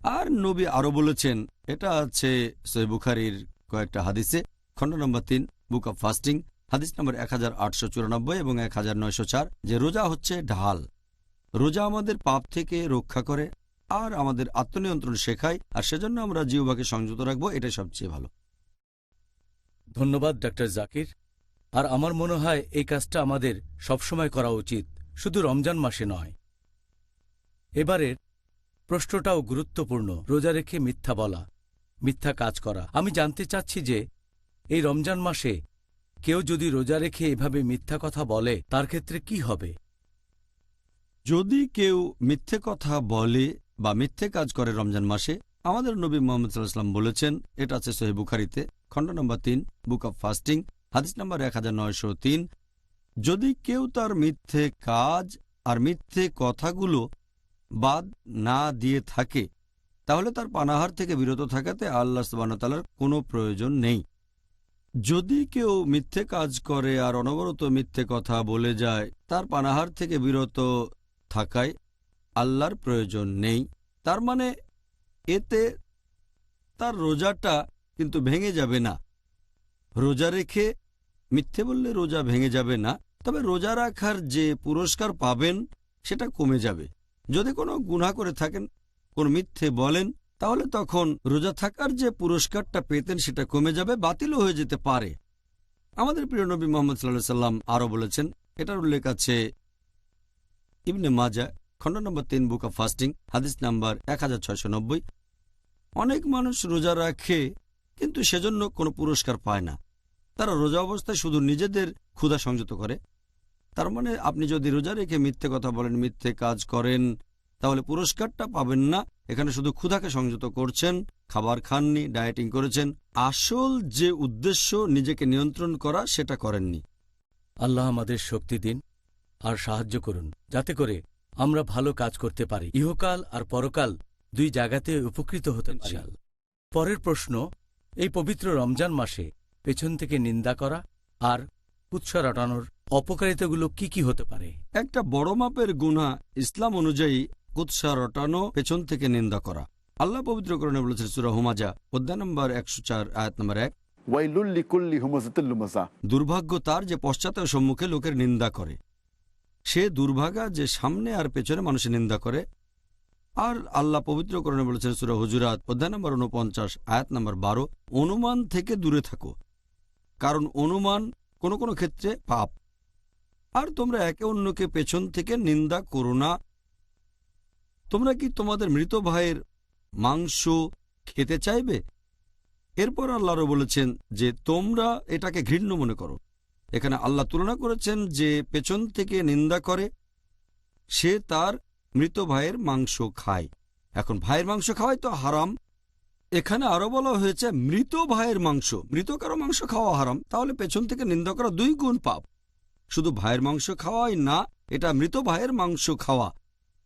আর নবী আরও বলেছেন, এটা আছে সহিহ বুখারীর কয়েকটা হাদিসে, খণ্ড নম্বর 3, বুক অব ফাস্টিং, হাদিস নম্বর 1894 এবং 1904, যে রোজা হচ্ছে ঢাল। রোজা আমাদের পাপ থেকে রক্ষা করে আর আমাদের আত্মনিয়ন্ত্রণ শেখায়, আর সেজন্য আমরা জিহ্বাকে সংযত রাখবো, এটাই সবচেয়ে ভালো। ধন্যবাদ ডক্টর জাকির। আর আমার মনে হয় এই কাজটা আমাদের সবসময় করা উচিত, শুধু রমজান মাসে নয়। এবারের প্রশ্নটাও গুরুত্বপূর্ণ, রোজা রেখে মিথ্যা বলা, মিথ্যা কাজ করা। আমি জানতে চাচ্ছি যে এই রমজান মাসে কেউ যদি রোজা রেখে এভাবে মিথ্যা কথা বলে তার ক্ষেত্রে কি হবে? যদি কেউ মিথ্যে কথা বলে বা মিথ্যে কাজ করে রমজান মাসে, আমাদের নবী মুহাম্মদ সাল্লাল্লাহু আলাইহি সাল্লাম বলেছেন, এটা আছে সহিহ বুখারীতে, খণ্ড নম্বর 3, বুক অব ফাস্টিং, হাদিস নম্বর 1903, যদি কেউ তার মিথ্যে কাজ আর মিথ্যে কথাগুলো বাদ না দিয়ে থাকে তাহলে তার পানাহার থেকে বিরত থাকাতে আল্লাহ সুবহানাহু ওয়া তাআলার কোনো প্রয়োজন নেই। যদি কেউ মিথ্যে কাজ করে আর অনবরত মিথ্যে কথা বলে যায়, তার পানাহার থেকে বিরত থাকায় আল্লাহর প্রয়োজন নেই। তার মানে এতে তার রোজাটা কিন্তু ভেঙে যাবে না। রোজা রেখে মিথ্যে বললে রোজা ভেঙে যাবে না, তবে রোজা রাখার যে পুরস্কার পাবেন সেটা কমে যাবে। যদি কোনো গুনাহ করে থাকেন, কোন মিথ্যে বলেন, তাহলে তখন রোজা থাকার যে পুরস্কারটা পেতেন সেটা কমে যাবে, বাতিলও হয়ে যেতে পারে। আমাদের প্রিয় নবী মুহাম্মদ সাল্লাল্লাহু আলাইহি সাল্লাম আরও বলেছেন, এটার উল্লেখ আছে ইবনে মাজাহ, খণ্ড নম্বর 3, বুক অব ফাস্টিং, হাদিস নাম্বার 1690। অনেক মানুষ রোজা রাখে কিন্তু সেজন্য কোনো পুরস্কার পায় না। তারা রোজা অবস্থায় শুধু নিজেদের ক্ষুধা সংযত করে। তার মানে আপনি যদি রোজা রেখে মিথ্যে কথা বলেন, মিথ্যে কাজ করেন, তাহলে পুরস্কারটা পাবেন না। এখানে শুধু ক্ষুধাকে সংযত করছেন, খাবার খাননি, ডায়েটিং করেছেন। আসল যে উদ্দেশ্য নিজেকে নিয়ন্ত্রণ করা সেটা করেননি। আল্লাহ আমাদের শক্তি দিন আর সাহায্য করুন যাতে করে আমরা ভালো কাজ করতে পারি, ইহকাল আর পরকাল দুই জায়গাতে উপকৃত হতে পারি। পরের প্রশ্ন, এই পবিত্র রমজান মাসে পেছন থেকে নিন্দা করা আর কুৎসা রটানোর অপকারিতাগুলো কি কি হতে পারে? একটা বড় মাপের গুনাহ ইসলাম অনুযায়ী কুৎসা রটানো, পেছন থেকে নিন্দা করা। আল্লাহ পবিত্র কোরআনে বলেছেন সূরা হুমাজা, অধ্যায় নম্বর 104, আয়াত নম্বর 1, ওয়াইলুল লিকুল্লি হুমাযাতিল লুমাযা। দুর্ভাগ্য তার যে পশ্চাতে ও সম্মুখে লোকের নিন্দা করে। সে দুর্ভাগা যে সামনে আর পেছনে মানুষের নিন্দা করে। আর আল্লাহ পবিত্র কোরআনে বলেছেন সূরা হুজুরাত, অধ্যায় নম্বর 49, আয়াত নম্বর 12, অনুমান থেকে দূরে থাকো, কারণ অনুমান কোনো কোনো ক্ষেত্রে পাপ। আর তোমরা একে অন্যকে পেছন থেকে নিন্দা করো না। তোমরা কি তোমাদের মৃত ভাইয়ের মাংস খেতে চাইবে? এরপর আল্লাহ আরও বলেছেন যে তোমরা এটাকে ঘৃণ্য মনে করো। এখানে আল্লাহ তুলনা করেছেন যে পেছন থেকে নিন্দা করে সে তার মৃত ভাইয়ের মাংস খায়। এখন ভাইয়ের মাংস খাওয়াই তো হারাম। এখানে আরো বলা হয়েছে মৃত ভাইয়ের মাংস। মৃত কারো মাংস খাওয়া হারাম, তাহলে পেছন থেকে নিন্দা করা 2 গুণ পাপ। শুধু ভাইয়ের মাংস খাওয়াই না, এটা মৃত ভাইয়ের মাংস খাওয়া,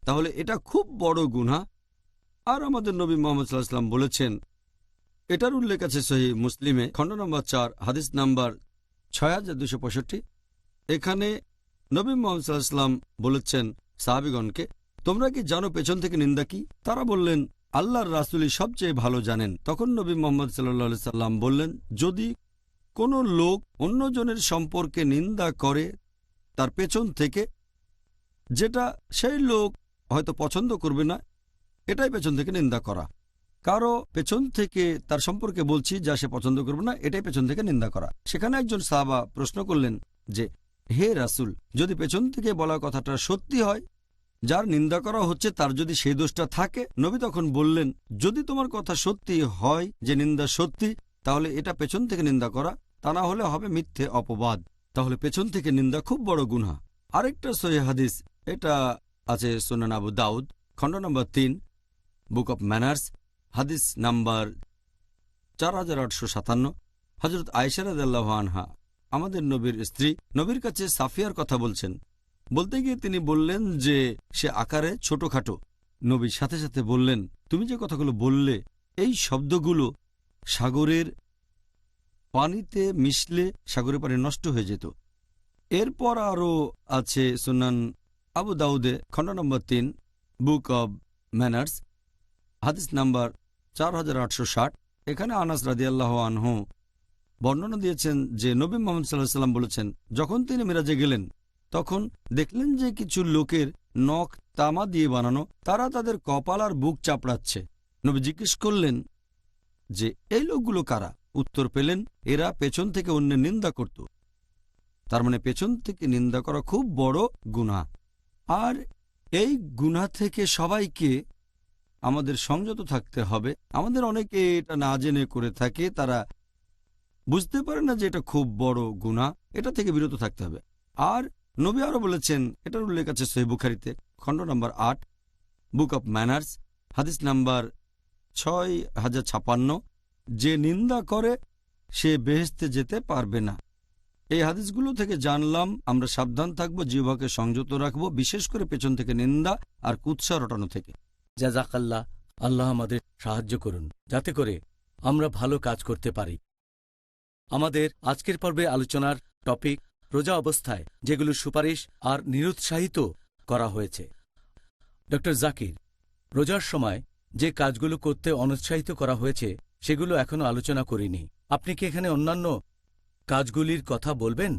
তাহলে এটা খুব বড় গুনাহ। আর আমাদের নবী মুহাম্মদ সাল্লাল্লাহু আলাইহি ওয়াসাল্লাম বলেছেন এটার উল্লেখ আছে সহিহ মুসলিমে খণ্ড নম্বর 4 হাদিস নাম্বার 6265। এখানে নবী মুহাম্মদ সাল্লাল্লাহু আলাইহি ওয়াসাল্লাম বলেছেন সাহাবীগণকে, তোমরা কি জানো পেছন থেকে নিন্দা কি? তারা বললেন, আল্লাহর রাসূলই সবচেয়ে ভালো জানেন। তখন নবী মুহাম্মদ সাল্লাল্লাহু আলাইহি সাল্লাম বললেন, যদি কোনো লোক অন্যজনের সম্পর্কে নিন্দা করে তার পেছন থেকে, যেটা সেই লোক হয়তো পছন্দ করবে না, এটাই পেছন থেকে নিন্দা করা। কারো পেছন থেকে তার সম্পর্কে বলছি যা সে পছন্দ করবে না, এটাই পেছন থেকে নিন্দা করা। সেখানে একজন সাহাবা প্রশ্ন করলেন যে, হে রাসূল, যদি পেছন থেকে বলা কথাটা সত্যি হয়, যার নিন্দা করা হচ্ছে তার যদি সেই দোষটা থাকে, নবী তখন বললেন, যদি তোমার কথা সত্যি হয় যে নিন্দা সত্যি, তাহলে এটা পেছন থেকে নিন্দা করা, তা না হলে হবে মিথ্যে অপবাদ। তাহলে পেছন থেকে নিন্দা খুব বড় গুনাহ। আরেকটা সহিহ হাদিস, এটা আছে সুনান আবু দাউদ খণ্ড নম্বর 3 বুক অব ম্যানার্স হাদিস নাম্বার 4857। হযরত আয়েশা রাদিয়াল্লাহু আনহা, আমাদের নবীর স্ত্রী, নবীর কাছে সাফিয়ার কথা বলছেন। বলতে গিয়ে তিনি বললেন যে সে আকারে ছোটখাটো। নবী সাথে সাথে বললেন, তুমি যে কথাগুলো বললে, এই শব্দগুলো সাগরের পানিতে মিশলে সাগরের পানি নষ্ট হয়ে যেত। এরপর আরও আছে সুনান আবু দাউদে খণ্ড নম্বর 3 বুক অব ম্যানার্স হাদিস নাম্বার 4860। এখানে আনাস রাদিয়াল্লাহু আনহু বর্ণনা দিয়েছেন যে নবী মুহাম্মদ সাল্লাল্লাহু আলাইহি ওয়াসাল্লাম বলেছেন, যখন তিনি মিরাজে গেলেন তখন দেখলেন যে কিছু লোকের নখ তামা দিয়ে বানানো, তারা তাদের কপাল আর বুক চাপড়াচ্ছে। নবী জিজ্ঞেস করলেন যে এই লোকগুলো কারা? উত্তর পেলেন, এরা পেছন থেকে অন্যের নিন্দা করত। তার মানে পেছন থেকে নিন্দা করা খুব বড় গুনাহ। আর এই গুনাহ থেকে সবাইকে আমাদের সংযত থাকতে হবে। আমাদের অনেকে এটা না জেনে করে থাকে, তারা বুঝতে পারে না যে এটা খুব বড় গুনাহ, এটা থেকে বিরত থাকতে হবে। আর নবী আরও বলেছেন, এটার উল্লেখ আছে সহিহ বুখারীতে খণ্ড নম্বর 8 বুক অব ম্যানার্স হাদিস নাম্বার 6056, যে নিন্দা করে সে বেহেশতে যেতে পারবে না। এই হাদিসগুলো থেকে জানলাম আমরা সাবধান থাকবো, জিহ্বাকে সংযত রাখবো, বিশেষ করে পেছন থেকে নিন্দা আর কুৎসা রটানো থেকে। জাযাকাল্লাহ। আল্লাহ আমাদের সাহায্য করুন যাতে করে আমরা ভালো কাজ করতে পারি। আমাদের আজকের পর্বে আলোচনার টপিক রোজা অবস্থায় যেগুলো সুপারিশ আর নিরুৎসাহিত করা হয়েছে। ডক্টর জাকির, রোজার সময় যে কাজগুলো করতে অনুৎসাহিত করা হয়েছে সেগুলো এখনো আলোচনা করিনি। আপনি কি এখানে অন্যান্য কাজগুলির কথা বলবেন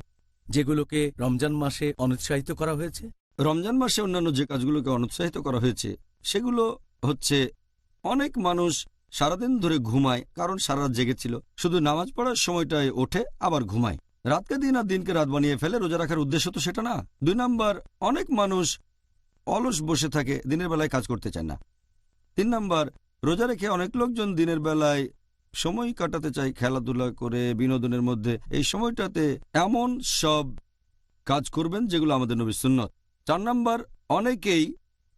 যেগুলোকে রমজান মাসে অনুৎসাহিত করা হয়েছে? রমজান মাসে অন্যান্য যে কাজগুলোকে অনুৎসাহিত করা হয়েছে সেগুলো হচ্ছে, অনেক মানুষ সারাদিন ধরে ঘুমায় কারণ সারা রাত জেগেছিল, শুধু নামাজ পড়ার সময়টায় ওঠে আবার ঘুমায়। রাতকে দিন আর দিনকে রাত বানিয়ে ফেলে। রোজা রাখার উদ্দেশ্য তো সেটা না। 2 নাম্বার, অনেক মানুষ অলস বসে থাকে, দিনের বেলায় কাজ করতে চায় না। 3 নাম্বার, রোজা রেখে অনেক লোকজন দিনের বেলায় সময় কাটাতে চায় খেলাধুলা করে, বিনোদনের মধ্যে। এই সময়টাতে এমন সব কাজ করবেন যেগুলো আমাদের নবীর সুন্নত। 4 নাম্বার, অনেকেই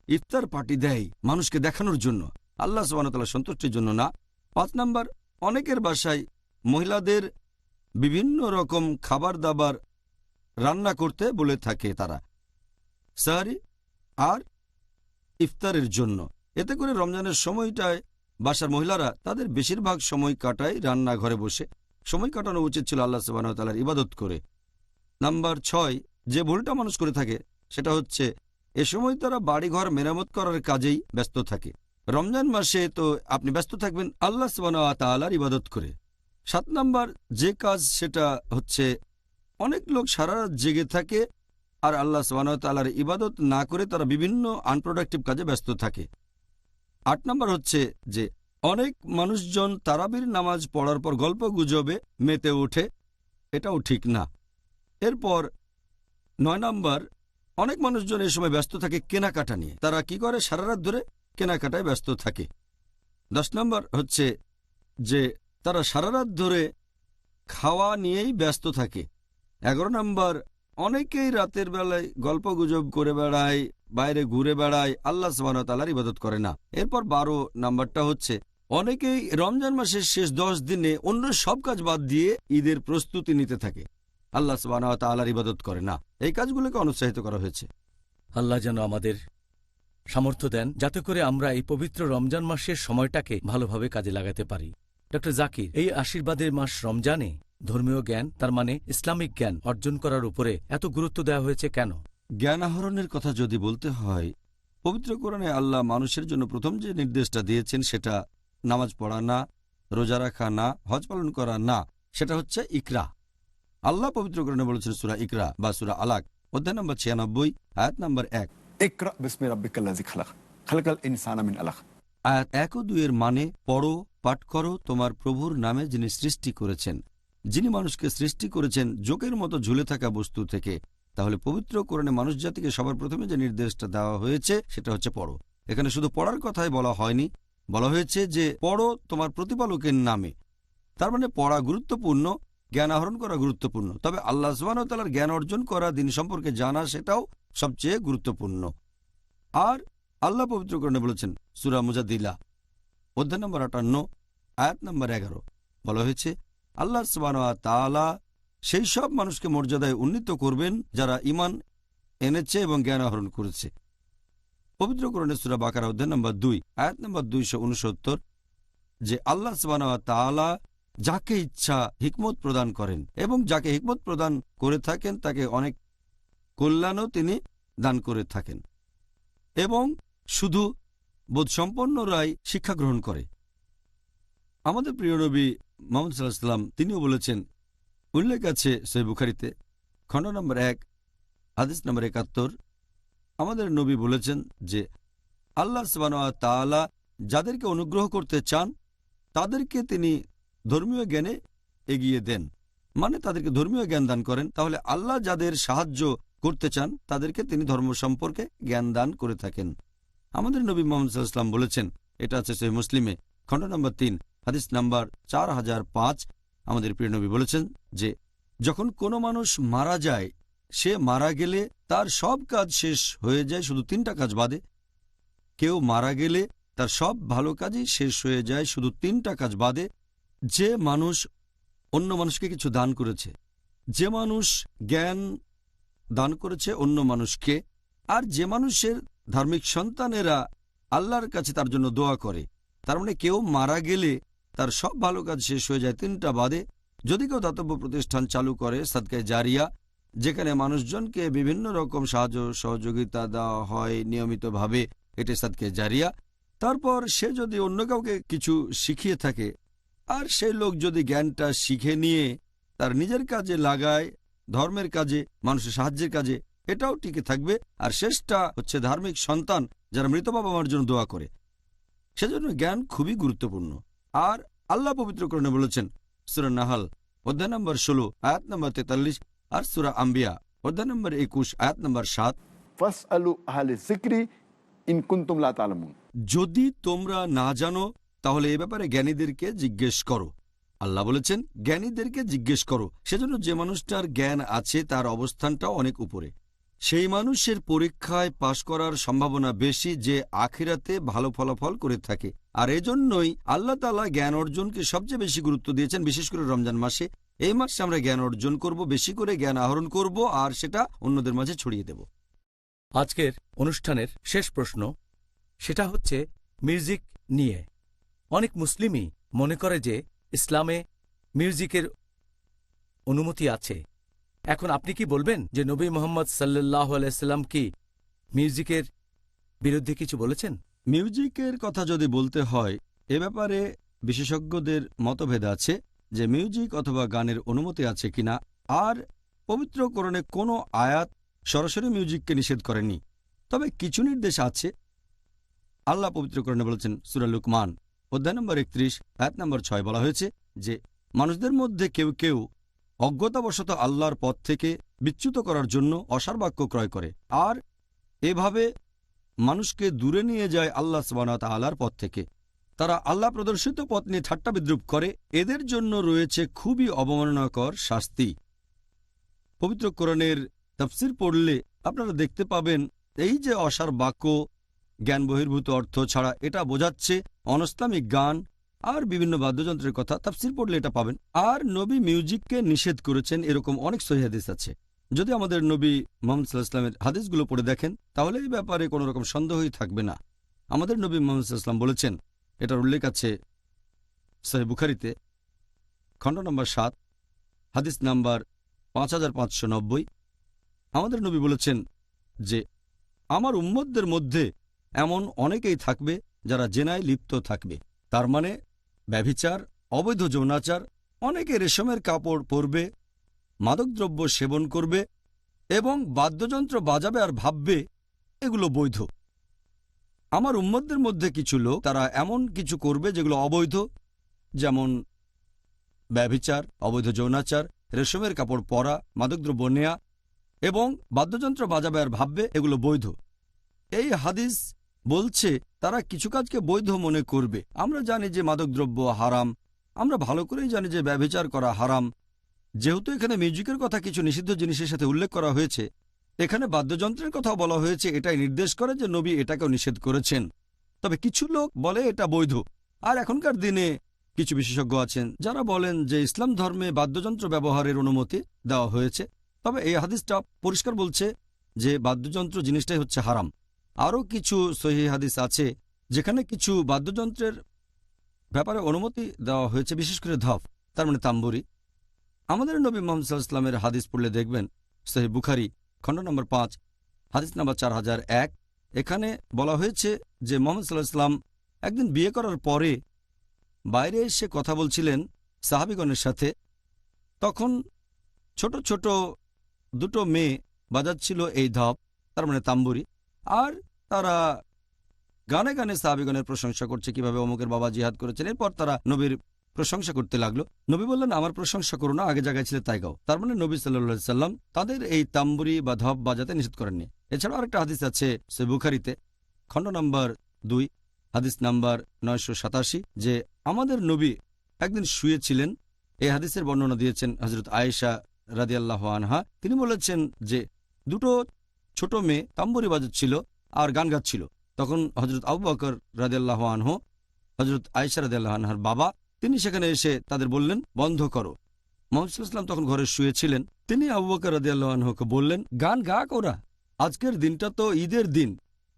ইফতার পার্টি দেয় মানুষকে দেখানোর জন্য, আল্লাহ সুবহানাহু ওয়া তাআলার সন্তুষ্টির জন্য না। 5 নাম্বার, অনেকের বাসায় মহিলাদের বিভিন্ন রকম খাবার দাবার রান্না করতে বলে থাকে তারা সাহরি আর ইফতারের জন্য। এতে করে রমজানের সময়টায় বাসার মহিলারা তাদের বেশিরভাগ সময় কাটায় রান্নাঘরে বসে। সময় কাটানো উচিত ছিল আল্লাহ সুবহানাহু ওয়া তাআলার ইবাদত করে। নাম্বার 6, যে ভুলটা মানুষ করে থাকে সেটা হচ্ছে এ সময় তারা বাড়িঘর মেরামত করার কাজেই ব্যস্ত থাকে। রমজান মাসে তো আপনি ব্যস্ত থাকবেন আল্লাহ সুবহানাহু ওয়া তাআলার ইবাদত করে। 7 নাম্বার যে কাজ সেটা হচ্ছে, অনেক লোক সারা রাত জেগে থাকে আর আল্লাহ সুবহানাহু ওয়া তাআলার ইবাদত না করে তারা বিভিন্ন আনপ্রোডাক্টিভ কাজে ব্যস্ত থাকে। 8 নাম্বার হচ্ছে যে অনেক মানুষজন তারাবির নামাজ পড়ার পর গল্প গুজবে মেতে ওঠে, এটাও ঠিক না। এরপর 9 নাম্বার, অনেক মানুষজন এই সময় ব্যস্ত থাকে কেনাকাটা নিয়ে। তারা কি করে? সারা রাত ধরে কেনাকাটায় ব্যস্ত থাকে। 10 নাম্বার হচ্ছে যে তারা সারা রাত ধরে খাওয়া নিয়েই ব্যস্ত থাকে। 11 নাম্বার, অনেকেই রাতের বেলায় গল্প গুজব করে বেড়ায়, বাইরে ঘুরে বেড়ায়, আল্লাহ সুবহানাহু ওয়া তাআলার ইবাদত করে না। এরপর 12 নাম্বারটা হচ্ছে অনেকেই রমজান মাসের শেষ 10 দিনে অন্য সব কাজ বাদ দিয়ে ঈদের প্রস্তুতি নিতে থাকে, আল্লাহ সুবহানাহু ওয়া তাআলার ইবাদত করে না। এই কাজগুলোকে অনুৎসাহিত করা হয়েছে। আল্লাহ যেন আমাদের সামর্থ্য দেন যাতে করে আমরা এই পবিত্র রমজান মাসের সময়টাকে ভালোভাবে কাজে লাগাতে পারি। ডক্টর জাকির, এই আশীর্বাদের মাস রমজানে ধর্মীয় জ্ঞান, তার মানে ইসলামিক জ্ঞান অর্জন করার উপরে এত গুরুত্ব দেওয়া হয়েছে কেন? জ্ঞান আহরণের কথা যদি বলতে হয়, পবিত্র কোরআনে আল্লাহ মানুষের জন্য প্রথম যে নির্দেশটা দিয়েছেন সেটা নামাজ পড়া না, রোজা রাখা না, হজ পালন করা না, সেটা হচ্ছে ইকরা। আল্লাহ পবিত্র কোরআনে বলেছেন সূরা ইকরা বা সূরা আলাক অধ্যায় নম্বর 96 আয়াত নম্বর 1, ইকরা বিসমি রাব্বিকাল্লাযী খালাক খালাকাল ইনসানা মিন আলাক। আয়াত 1 ও 2 এর মানে পড়ো, পাঠ করো তোমার প্রভুর নামে যিনি সৃষ্টি করেছেন, যিনি মানুষকে সৃষ্টি করেছেন জোকের মতো ঝুলে থাকা বস্তু থেকে। তাহলে পবিত্র কোরআনে মানুষ জাতিকে সবার প্রথমে যে নির্দেশটা দেওয়া হয়েছে সেটা হচ্ছে পড়ো। এখানে শুধু পড়ার কথাই বলা হয়নি, বলা হয়েছে যে পড়ো তোমার প্রতিপালকের নামে। তার মানে পড়া গুরুত্বপূর্ণ, জ্ঞান আহরণ করা গুরুত্বপূর্ণ, তবে আল্লাহ সুবহানাহু ওয়া তাআলার জ্ঞান অর্জন করা, দিন সম্পর্কে জানা, সেটাও সবচেয়ে গুরুত্বপূর্ণ। আর আল্লাহ পবিত্র কোরআনে বলেছেন সূরা মুজাদ্দিলা অধ্যায় নম্বর 58 আয়াত নম্বর 11, বলা হয়েছে আল্লাহ সুবহানাহু ওয়া তাআলা সেই সব মানুষকে মর্যাদায় উন্নীত করবেন যারা ঈমান এনেছে এবং জ্ঞান আহরণ করেছে। পবিত্র কোরআনে সূরা বাকারা অধ্যায় নম্বর 2 আয়াত নম্বর 269, যে আল্লাহ সুবহানাহু ওয়া তাআলা যাকে ইচ্ছা হিকমত প্রদান করেন এবং যাকে হিকমত প্রদান করে থাকেন তাকে অনেক কল্যাণও তিনি দান করে থাকেন, এবং শুধু বোধসম্পন্নরাই শিক্ষা গ্রহণ করে। আমাদের প্রিয় নবী মুহাম্মদ সাল্লাল্লাহু আলাইহি ওয়াসাল্লাম তিনিও বলেছেন, উল্লেখ আছে সহিহ বুখারীতে খণ্ড নম্বর 1 হাদিস নম্বর 71, আমাদের নবী বলেছেন যে আল্লাহ সুবহানাহু ওয়া তাআলা যাদেরকে অনুগ্রহ করতে চান তাদেরকে তিনি ধর্মীয় জ্ঞানে এগিয়ে দেন, মানে তাদেরকে ধর্মীয় জ্ঞান দান করেন। তাহলে আল্লাহ যাদের সাহায্য করতে চান তাদেরকে তিনি ধর্ম সম্পর্কে জ্ঞান দান করে থাকেন। আমাদের নবী মুহাম্মদ সাল্লাল্লাহু আলাইহি ওয়াসাল্লাম বলেছেন, এটা আছে সহিহ মুসলিমে খণ্ড নম্বর 3 হাদিস নাম্বার 4005, আমাদের প্রিয় নবী বলেছেন যে যখন কোনো মানুষ মারা যায়, সে মারা গেলে তার সব কাজ শেষ হয়ে যায় শুধু 3টা কাজ বাদে। কেউ মারা গেলে তার সব ভালো কাজই শেষ হয়ে যায় শুধু 3টা কাজ বাদে। যে মানুষ অন্য মানুষকে কিছু দান করেছে, যে মানুষ জ্ঞান দান করেছে অন্য মানুষকে, আর যে মানুষের ধার্মিক সন্তানেরা আল্লাহর কাছে তার জন্য দোয়া করে। তার মানে কেউ মারা গেলে তার সব ভালো কাজ শেষ হয়ে যায় 3টা বাদে। যদি কেউ দাতব্য প্রতিষ্ঠান চালু করে, সাদকায়ে জারিয়া, যেখানে মানুষজনকে বিভিন্ন রকম সাহায্য সহযোগিতা দেওয়া হয় নিয়মিতভাবে, এটি সাদকায়ে জারিয়া। তারপর সে যদি অন্য কাউকে কিছু শিখিয়ে থাকে, আর সেই লোক যদি জ্ঞানটা শিখে নিয়ে তার নিজের কাজে লাগায়, ধর্মের কাজে, মানুষের সাহায্যের কাজে, এটাও টিকে থাকবে। আর শেষটা হচ্ছে ধার্মিক সন্তান যারা মৃত বাবা মার জন্য দোয়া করে। সেজন্য জ্ঞান খুবই গুরুত্বপূর্ণ। আর আল্লাহ পবিত্র কোরআনে বলেছেন সূরা নাহল অধ্যায় নম্বর 16 আয়াত নম্বর 43, আর সূরা আম্বিয়া অধ্যায় নম্বর 21 আয়াত নম্বর 7, ফাসআলু আহলে যিকরি ইন কুনতুম লা তা'লামুন। যদি তোমরা না জানো তাহলে এ ব্যাপারে জ্ঞানীদেরকে জিজ্ঞেস করো। আল্লাহ বলেছেন জ্ঞানীদেরকে জিজ্ঞেস করো। সেজন্য যে মানুষটার জ্ঞান আছে তার অবস্থানটাও অনেক উপরে। সেই মানুষের পরীক্ষায় পাশ করার সম্ভাবনা বেশি যে আখিরাতে ভালো ফলাফল করে থাকে। আর এজন্যই আল্লাহ তাআলা জ্ঞান অর্জনকে সবচেয়ে বেশি গুরুত্ব দিয়েছেন, বিশেষ করে রমজান মাসে। এই মাসে আমরা জ্ঞান অর্জন করব, বেশি করে জ্ঞান আহরণ করব, আর সেটা অন্যদের মাঝে ছড়িয়ে দেব। আজকের অনুষ্ঠানের শেষ প্রশ্ন, সেটা হচ্ছে মিউজিক নিয়ে। অনেক মুসলিমই মনে করে যে ইসলামে মিউজিকের অনুমতি আছে। এখন আপনি কি বলবেন যে নবী মুহাম্মদ সাল্লাল্লাহু আলাইহি সাল্লাম কি মিউজিকের বিরুদ্ধে কিছু বলেছেন? মিউজিকের কথা যদি বলতে হয়, এ ব্যাপারে বিশেষজ্ঞদের মতভেদ আছে যে মিউজিক অথবা গানের অনুমতি আছে কিনা। আর পবিত্র কোরআনে কোনো আয়াত সরাসরি মিউজিককে নিষেধ করেনি, তবে কিছু নির্দেশ আছে। আল্লাহ পবিত্র কোরআনে বলেছেন সূরা লুকমান অধ্যায় নম্বর 31 আয়াত নম্বর 6, বলা হয়েছে যে মানুষদের মধ্যে কেউ কেউ অজ্ঞতাবশত আল্লাহর পথ থেকে বিচ্যুত করার জন্য অসার বাক্য ক্রয় করে, আর এভাবে মানুষকে দূরে নিয়ে যায় আল্লাহ সুবহানাহু ওয়া তাআলার পথ থেকে। তারা আল্লাহ প্রদর্শিত পথ নিয়ে ঠাট্টা বিদ্রূপ করে। এদের জন্য রয়েছে খুবই অবমাননাকর শাস্তি। পবিত্র কোরআনের তাফসীর পড়লে আপনারা দেখতে পাবেন এই যে অসার বাক্য, জ্ঞান বহির্ভূত অর্থ ছাড়া, এটা বোঝাচ্ছে অনইসলামিক গান আর বিভিন্ন বাদ্যযন্ত্রের কথা। তাফসীর পড়লে এটা পাবেন। আর নবী মিউজিককে নিষেধ করেছেন এরকম অনেক সহিহ হাদিস আছে। যদি আমাদের নবী মুহাম্মদ সাল্লাল্লাহু আলাইহি ওয়াসাল্লামের হাদিসগুলো পড়ে দেখেন তাহলে এই ব্যাপারে কোনো রকম সন্দেহই থাকবে না। আমাদের নবী মুহাম্মদ সাল্লাল্লাহু আলাইহি ওয়াসাল্লাম বলেছেন, এটার উল্লেখ আছে সহিহ বুখারীতে খণ্ড নম্বর 7 হাদিস নাম্বার 5590 আমাদের নবী বলেছেন যে আমার উম্মতদের মধ্যে এমন অনেকেই থাকবে যারা জেনায় লিপ্ত থাকবে। তার মানে ব্যভিচার, অবৈধ যৌনাচার, অনেকে রেশমের কাপড় পরবে, মাদকদ্রব্য সেবন করবে এবং বাদ্যযন্ত্র বাজাবে আর ভাববে এগুলো বৈধ। আমার উম্মতদের মধ্যে কিছু লোক তারা এমন কিছু করবে যেগুলো অবৈধ, যেমন ব্যভিচার, অবৈধ যৌনাচার, রেশমের কাপড় পরা, মাদকদ্রব্য নেয়া এবং বাদ্যযন্ত্র বাজাবে আর ভাববে এগুলো বৈধ। এই হাদিস বলছে তারা কিছু কাজকে বৈধ মনে করবে। আমরা জানি যে মাদকদ্রব্য হারাম, আমরা ভালো করেই জানি যে ব্যভিচার করা হারাম। যেহেতু এখানে মিউজিকের কথা কিছু নিষিদ্ধ জিনিসের সাথে উল্লেখ করা হয়েছে, এখানে বাদ্যযন্ত্রের কথাও বলা হয়েছে, এটাই নির্দেশ করে যে নবী এটাকেও নিষেধ করেছেন। তবে কিছু লোক বলে এটা বৈধ। আর এখনকার দিনে কিছু বিশেষজ্ঞ আছেন যারা বলেন যে ইসলাম ধর্মে বাদ্যযন্ত্র ব্যবহারের অনুমতি দেওয়া হয়েছে, তবে এই হাদিসটা পরিষ্কার বলছে যে বাদ্যযন্ত্র জিনিসটাই হচ্ছে হারাম। আরও কিছু সহিহ হাদিস আছে যেখানে কিছু বাদ্যযন্ত্রের ব্যাপারে অনুমতি দেওয়া হয়েছে, বিশেষ করে ধপ, তার মানে তাম্বুরি। আমাদের নবী মুহাম্মদ সাল্লাল্লাহু আলাইহি ওয়াসাল্লামের হাদিস পড়লে দেখবেন সহিহ বুখারী খণ্ড নম্বর 5 হাদিস নাম্বার 4001 এখানে বলা হয়েছে যে মুহাম্মদ সাল্লাল্লাহু আলাইহি ওয়াসাল্লাম একদিন বিয়ে করার পরে বাইরে এসে কথা বলছিলেন সাহাবীগণের সাথে। তখন ছোট ছোট দুটো মেয়ে বাজাচ্ছিল এই ধপ, তার মানে তাম্বুরি, আর তারা গানে গানে সাহাবীগণের প্রশংসা করছে কিভাবে অমুকের বাবা জিহাদ করেছেন। এরপর তারা নবীর প্রশংসা করতে লাগলো। নবী বললেন, আমার প্রশংসা করো না, আগে জায়গায় ছিল তাই গাও। তার মানে নবী সাল্লাল্লাহু আলাইহি সাল্লাম তাদের এই তাম্বুরি বা ধপ বাজাতে নিষেধ করেননি। এছাড়াও আরেকটা হাদিস আছে সহিহ বুখারীতে খণ্ড নম্বর 2 হাদিস নাম্বার 987 যে আমাদের নবী একদিন শুয়েছিলেন। এই হাদিসের বর্ণনা দিয়েছেন হযরত আয়েশা রাদিয়াল্লাহু আনহা। তিনি বলেছেন যে দুটো ছোট মেয়ে তাম্বুরি বাজাচ্ছিল আর গান গাচ্ছিল। তখন হযরত আবু বকর রাদিয়াল্লাহু আনহু, হযরত আয়েশা রাদিয়াল্লাহু আনহার বাবা, তিনি সেখানে এসে তাদের বললেন, বন্ধ করো। মুহাম্মদ সাল্লাল্লাহু আলাইহি ওয়াসাল্লাম তখন ঘরে শুয়েছিলেন। তিনি আবু বকর রাদিয়াল্লাহু আনহুকে বললেন, গান গাক ওরা, আজকের দিনটা তো ঈদের দিন,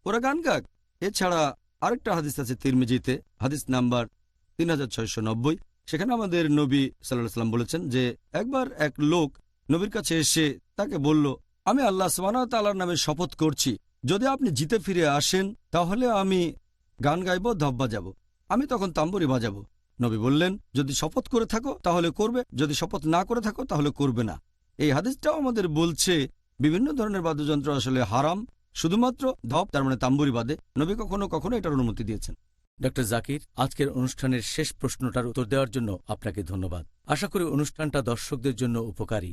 ওরা গান গাক। এছাড়া আরেকটা হাদিস আছে তিরমিজিতে হাদিস নাম্বার 3690। সেখানে আমাদের নবী সাল্লাল্লাহু আলাইহি ওয়াসাল্লাম বলেছেন যে একবার এক লোক নবীর কাছে এসে তাকে বলল, আমি আল্লাহ সুবহানাহু ওয়া তাআলার নামে শপথ করছি, যদি আপনি জিতে ফিরে আসেন তাহলে আমি গান গাইব, ধপ বাজাবো, আমি তখন তাম্বুরি বাজাবো। নবী বললেন, যদি শপথ করে থাকো তাহলে করবে, যদি শপথ না করে থাকো তাহলে করবে না। এই হাদিসটাও আমাদের বলছে বিভিন্ন ধরনের বাদ্যযন্ত্র আসলে হারাম, শুধুমাত্র ধপ, তার মানে তাম্বুরি বাদে। নবী কখনো কখনো এটার অনুমতি দিয়েছেন। ডক্টর জাকির, আজকের অনুষ্ঠানের শেষ প্রশ্নটার উত্তর দেওয়ার জন্য আপনাকে ধন্যবাদ। আশা করি অনুষ্ঠানটা দর্শকদের জন্য উপকারী,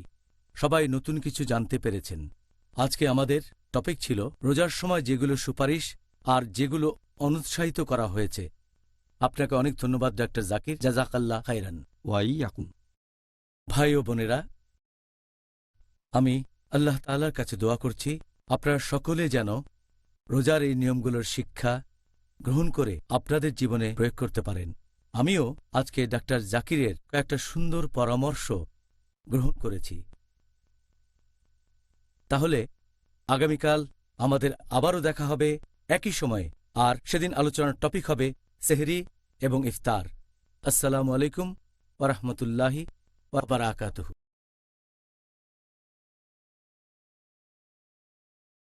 সবাই নতুন কিছু জানতে পেরেছেন। আজকে আমাদের টপিক ছিল রোজার সময় যেগুলো সুপারিশ আর যেগুলো অনুৎসাহিত করা হয়েছে। আপনাকে অনেক ধন্যবাদ ডক্টর জাকির, জাযাকাল্লাহ খাইরান। ওয়াইয়াকুম। ভাই ও বোনেরা, আমি আল্লাহ তাআলার কাছে দোয়া করছি আপনারা সকলে যেন রোজার এই নিয়মগুলোর শিক্ষা গ্রহণ করে আপনাদের জীবনে প্রয়োগ করতে পারেন। আমিও আজকে ডাক্তার জাকিরের কয়েকটা সুন্দর পরামর্শ গ্রহণ করেছি। তাহলে আগামীকাল আমাদের আবারও দেখা হবে একই সময়ে, আর সেদিন আলোচনার টপিক হবে সেহরি এবং ইফতার। আসসালামু আলাইকুম ওয়া রাহমাতুল্লাহি ওয়া বারাকাতুহু।